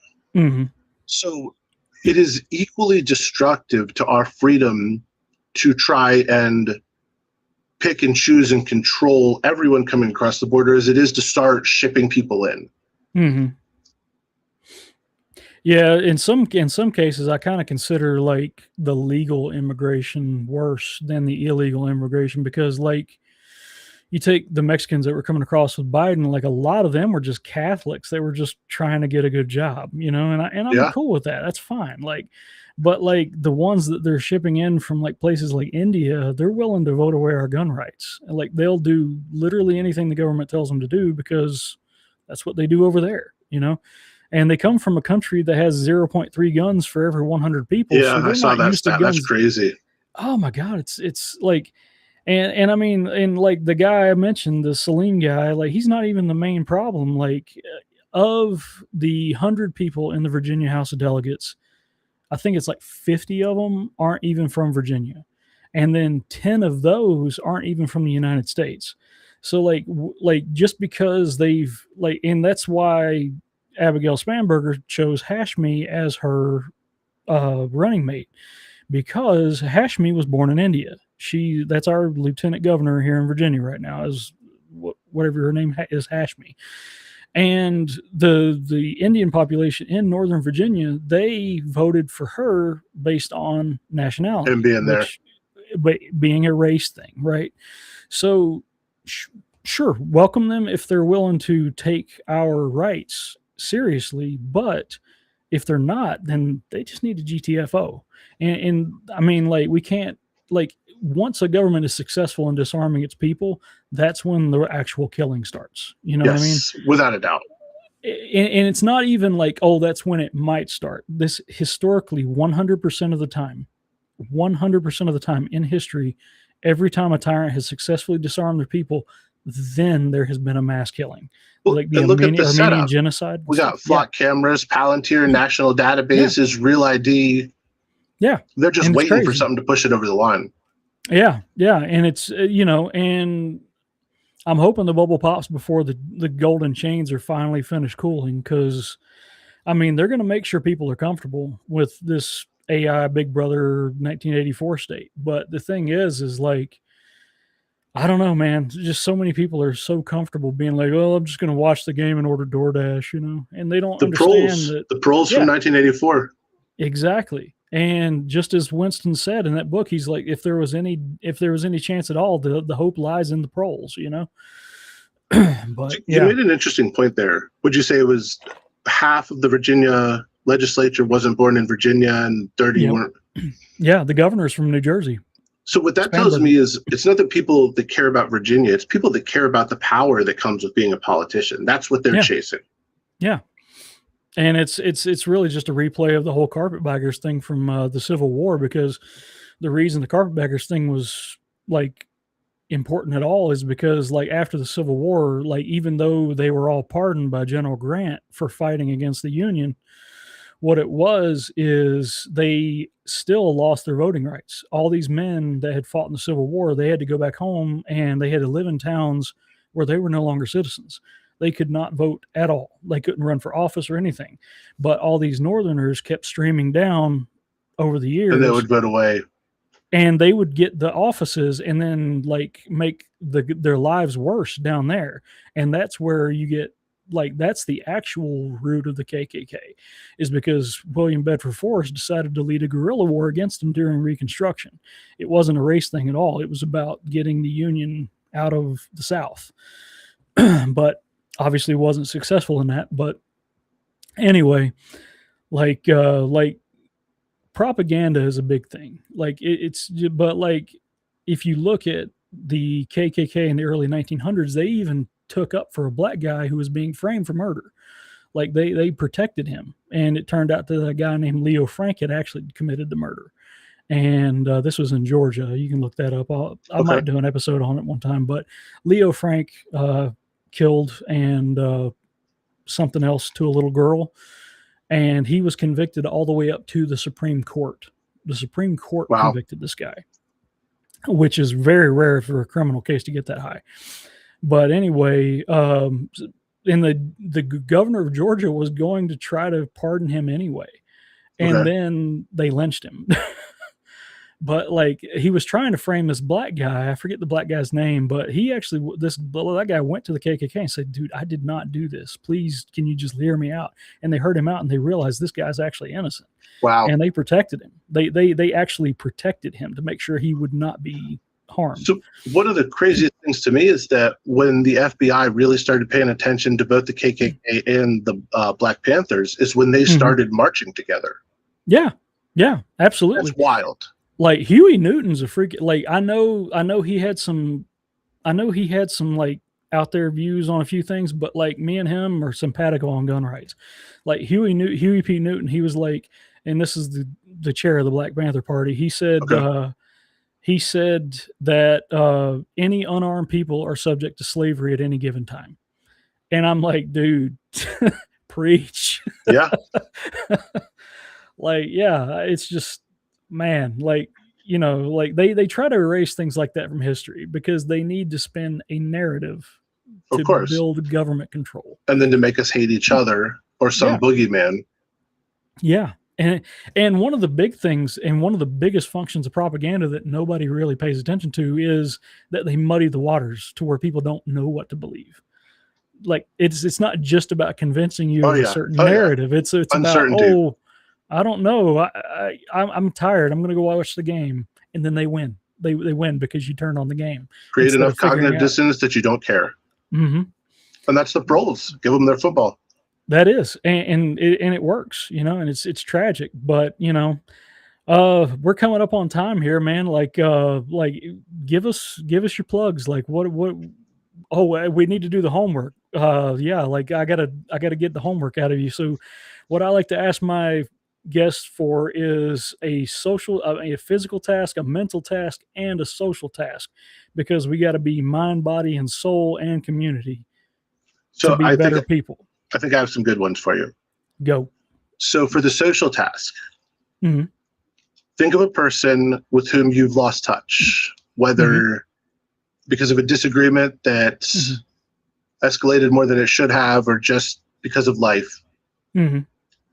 So it is equally destructive to our freedom to try and pick and choose and control everyone coming across the border as it is to start shipping people in. Yeah, in some cases, I kind of consider like the legal immigration worse than the illegal immigration, because like you take the Mexicans that were coming across with Biden, like a lot of them were just Catholics. They were just trying to get a good job, and I'm cool with that. That's fine. Like, but like the ones that they're shipping in from like places like India, they're willing to vote away our gun rights. Like they'll do literally anything the government tells them to do, because that's what they do over there, And they come from a country that has 0.3 guns for every 100 people. Yeah, so I saw that stat. That's crazy. Oh my God, it's like. And I mean, and like the guy I mentioned, the Salim guy, like he's not even the main problem. Like of the 100 people in the Virginia House of Delegates, I think it's like 50 of them aren't even from Virginia. And then 10 of those aren't even from the United States. So like just because they've like, and that's why Abigail Spanberger chose Hashmi as her running mate, because Hashmi was born in India. That's our lieutenant governor here in Virginia right now, is whatever her name is, Hashmi. And the Indian population in Northern Virginia, they voted for her based on nationality. And being there. Being a race thing, right? So sure, welcome them if they're willing to take our rights seriously. But if they're not, then they just need a GTFO. And I mean, like, we can't, like, once a government is successful in disarming its people, that's when the actual killing starts. You know what I mean? Without a doubt. And it's not even like, oh, that's when it might start. This historically, 100% of the time in history, every time a tyrant has successfully disarmed their people, then there has been a mass killing. Well, Like the and look at the Armenian setup. genocide. We got flock cameras, Palantir, national databases, Real ID. Yeah. They're just And it's waiting for crazy. something to push it over the line. Yeah. Yeah. And it's, and I'm hoping the bubble pops before the golden chains are finally finished cooling, because, I mean, they're going to make sure people are comfortable with this AI Big Brother 1984 state. But the thing is like, I don't know, man. Just so many people are so comfortable being like, "Oh, I'm just going to watch the game and order DoorDash," and they don't understand that. The proles from 1984. Exactly. And just as Winston said in that book, he's like, if there was any chance at all, the hope lies in the proles, But you made an interesting point there. Would you say it was half of the Virginia legislature wasn't born in Virginia and 30 weren't? Yeah, the governor's from New Jersey. So what that tells me is it's not the people that care about Virginia, it's people that care about the power that comes with being a politician. That's what they're chasing. Yeah. And it's really just a replay of the whole carpetbaggers thing from the Civil War, because the reason the carpetbaggers thing was like important at all is because, like, after the Civil War, like, even though they were all pardoned by General Grant for fighting against the Union, what it was is they still lost their voting rights. All these men that had fought in the Civil War, they had to go back home and they had to live in towns where they were no longer citizens. They could not vote at all. They couldn't run for office or anything. But all these Northerners kept streaming down over the years. And they would vote away. And they would get the offices and then like make their lives worse down there. And that's where you get, like, that's the actual root of the KKK, is because William Bedford Forrest decided to lead a guerrilla war against them during Reconstruction. It wasn't a race thing at all. It was about getting the Union out of the South. But obviously wasn't successful in that. But anyway, like propaganda is a big thing. Like but like, if you look at the KKK in the early 1900s, they even took up for a black guy who was being framed for murder. Like they protected him. And it turned out that a guy named Leo Frank had actually committed the murder. And this was in Georgia. You can look that up. I might do an episode on it one time. But Leo Frank killed and something else to a little girl. And he was convicted all the way up to the Supreme Court. The Supreme Court convicted this guy, which is very rare for a criminal case to get that high. But anyway, and the governor of Georgia was going to try to pardon him anyway. And then they lynched him. But like, he was trying to frame this black guy. I forget the black guy's name, but he actually, that guy went to the KKK and said, "Dude, I did not do this. Please, can you just hear me out?" And they heard him out and they realized this guy's actually innocent. Wow. And they protected him. They actually protected him to make sure he would not be harmed. So one of the craziest things to me is that when the FBI really started paying attention to both the KKK and the Black Panthers is when they started marching together. Yeah. Yeah, absolutely. That's wild. Like, Huey Newton's a freak. Like, I know he had some like out there views on a few things, but like, me and him are simpatico on gun rights. Like Huey P. Newton, he was like, and this is the chair of the Black Panther Party. He said, that any unarmed people are subject to slavery at any given time. And I'm like, dude, preach. Yeah. Like, yeah, it's just, man, like, like they try to erase things like that from history because they need to spin a narrative to build government control. And then to make us hate each other or some boogeyman. Yeah. And one of the big things and one of the biggest functions of propaganda that nobody really pays attention to is that they muddy the waters to where people don't know what to believe. Like, it's not just about convincing you of a certain narrative. It's about, I don't know. I'm tired. I'm going to go watch the game. And then they win. They win because you turned on the game. Create enough cognitive dissonance that you don't care. Mm-hmm. And that's the proles. Give them their football. That is. And it works, and it's tragic. But, we're coming up on time here, man. Like give us your plugs. Like what we need to do the homework. Like I gotta get the homework out of you. So what I like to ask my guest for is a a physical task, a mental task, and a social task, because we got to be mind, body, and soul and community to So be better people. I think I have some good ones for you. Go. So for the social task, Mhm. think of a person with whom you've lost touch, whether because of a disagreement that's escalated more than it should have, or just because of life,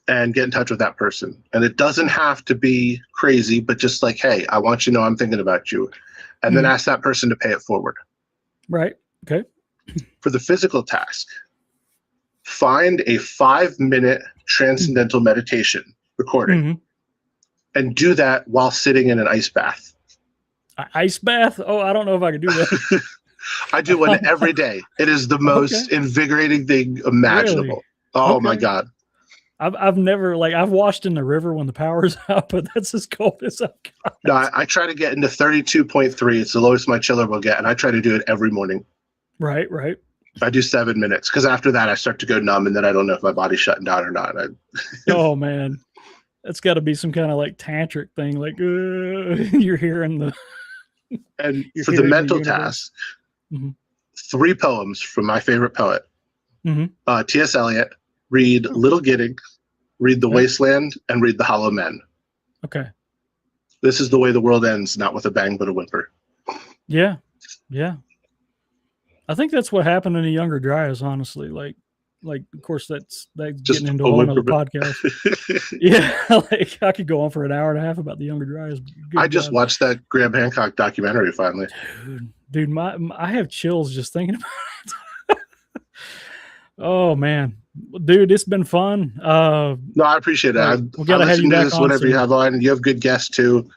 and get in touch with that person. And it doesn't have to be crazy, but just like, hey, I want you to know I'm thinking about you. And then ask that person to pay it forward. Right. Okay. For the physical task, find a 5-minute transcendental meditation recording and do that while sitting in an ice bath. Ice bath? Oh, I don't know if I could do that. I do one every day. It is the most invigorating thing imaginable. Really? Oh my God. I've never, like, I've washed in the river when the power's out, but that's as cold as I've got. No, I try to get into 32.3. It's the lowest my chiller will get, and I try to do it every morning. Right. I do 7 minutes, because after that I start to go numb, and then I don't know if my body's shutting down or not. Oh man, that's got to be some kind of like tantric thing. Like you're hearing the. And for the mental task, 3 poems from my favorite poet, T.S. Eliot. Read Little Gidding, read The Wasteland, and read The Hollow Men. Okay. This is the way the world ends, not with a bang but a whimper. Yeah. I think that's what happened in the Younger Dryas, honestly. Like of course that's just getting into a whole other podcast. Yeah, like I could go on for an hour and a half about the Younger Dryas. I just watched that Graham Hancock documentary finally. Dude, I have chills just thinking about it. Oh man, dude, it's been fun. No, I appreciate it. We gotta have you back this on whenever you have on. You have good guests too.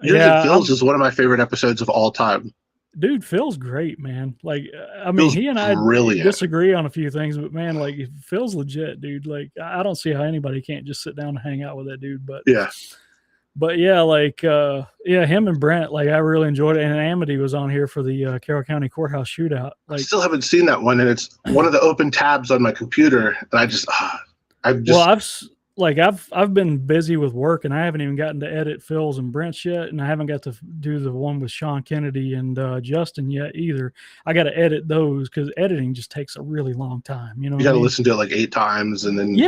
Yours and Phil's is one of my favorite episodes of all time. Dude, Phil's great, man. Like, I mean, he and I disagree on a few things, but man, like, Phil's legit, dude. Like, I don't see how anybody can't just sit down and hang out with that dude. But yeah, like, him and Brent, like, I really enjoyed it. And Amity was on here for the Carroll County Courthouse shootout. Like, I still haven't seen that one, and it's one of the open tabs on my computer, and I've been busy with work, and I haven't even gotten to edit Phil's and Brent's yet, and I haven't got to do the one with Sean Kennedy and Justin yet either. I got to edit those because editing just takes a really long time. You know, you got to listen to it like 8 times, and then and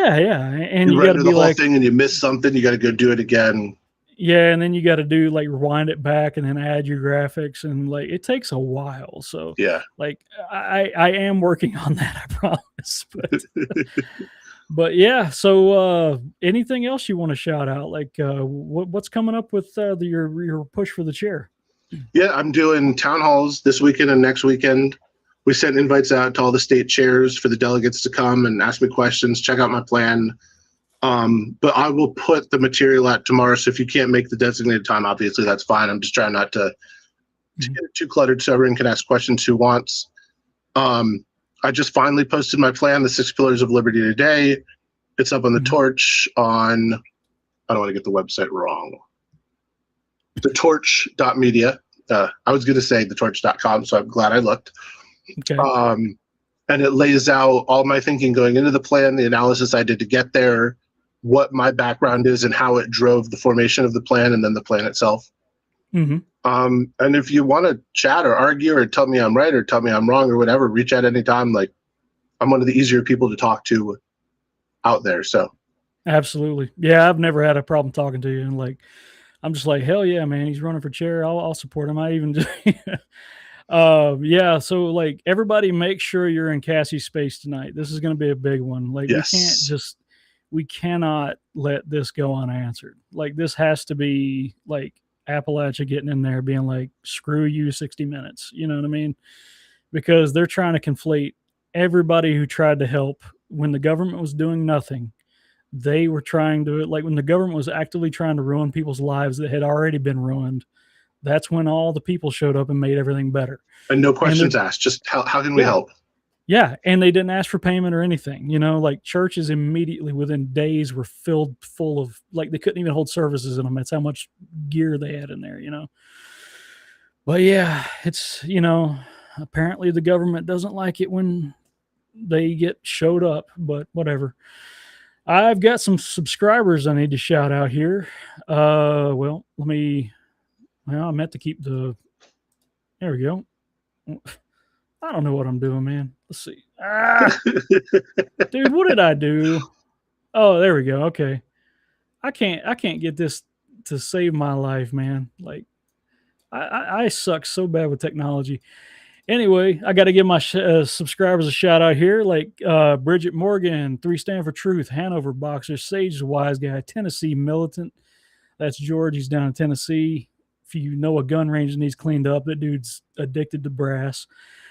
you got to do the whole thing, and you miss something, you got to go do it again. Yeah, and then you got to do like rewind it back and then add your graphics, and like it takes a while. So like I am working on that, I promise. But yeah, so anything else you want to shout out? Like what's coming up with your push for the chair? Yeah, I'm doing town halls this weekend and next weekend. We sent invites out to all the state chairs for the delegates to come and ask me questions, check out my plan. But I will put the material out tomorrow. So if you can't make the designated time, obviously that's fine. I'm just trying not to get it too cluttered so everyone can ask questions who wants. I just finally posted my plan, the 6 Pillars of Liberty Today. It's up on the Torch on, I don't want to get the website wrong, thetorch.media. I was going to say thetorch.com, so I'm glad I looked. Okay. And it lays out all my thinking going into the plan, the analysis I did to get there, what my background is, and how it drove the formation of the plan, and then the plan itself. And if you want to chat or argue or tell me I'm right or tell me I'm wrong or whatever, reach out anytime. Like, I'm one of the easier people to talk to out there. So absolutely. Yeah, I've never had a problem talking to you, and like I'm just like, hell yeah, man, he's running for chair. I'll support him. I even just yeah, so like everybody make sure you're in Cassie's space tonight. This is going to be a big one. Like we cannot let this go unanswered. Like this has to be like Appalachia getting in there being like, screw you 60 Minutes. You know what I mean? Because they're trying to conflate everybody who tried to help when the government was doing nothing. They were trying to, like when the government was actively trying to ruin people's lives that had already been ruined. That's when all the people showed up and made everything better. And no questions asked. Just how can we help? Yeah. And they didn't ask for payment or anything. You know, like churches immediately within days were filled full of, like they couldn't even hold services in them. That's how much gear they had in there, you know. But yeah, it's, you know, apparently the government doesn't like it when they get showed up, but whatever. I've got some subscribers I need to shout out here. Well, I meant to keep the, there we go. I don't know what I'm doing, man. Let's see. Dude, what did I do? Oh, there we go. Okay. I can't get this to save my life, man. Like, I suck so bad with technology. Anyway, I got to give my subscribers a shout out here, like Bridget Morgan, 3 Stand for Truth, Hanover Boxer, Sage the Wise Guy, Tennessee Militant. That's George. He's down in Tennessee. If you know a gun range that needs cleaned up, that dude's addicted to brass.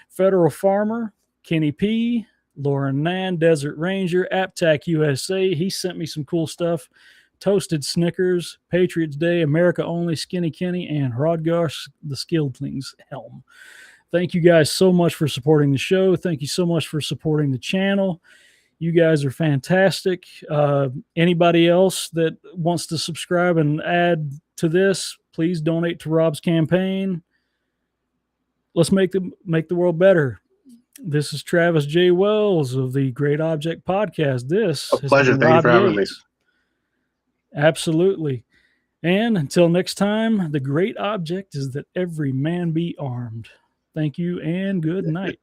Federal Farmer, Kenny P, Lauren Nan, Desert Ranger, AppTac USA. He sent me some cool stuff. Toasted Snickers, Patriots Day, America Only, Skinny Kenny, and Rodgosh, the Skildlings Helm. Thank you guys so much for supporting the show. Thank you so much for supporting the channel. You guys are fantastic. Anybody else that wants to subscribe and add to this, please donate to Rob's campaign. Let's make the world better. This is Travis J. Wells of the Great Object Podcast. This a pleasure. Thank you for having me. Absolutely. And until next time, the great object is that every man be armed. Thank you and good night.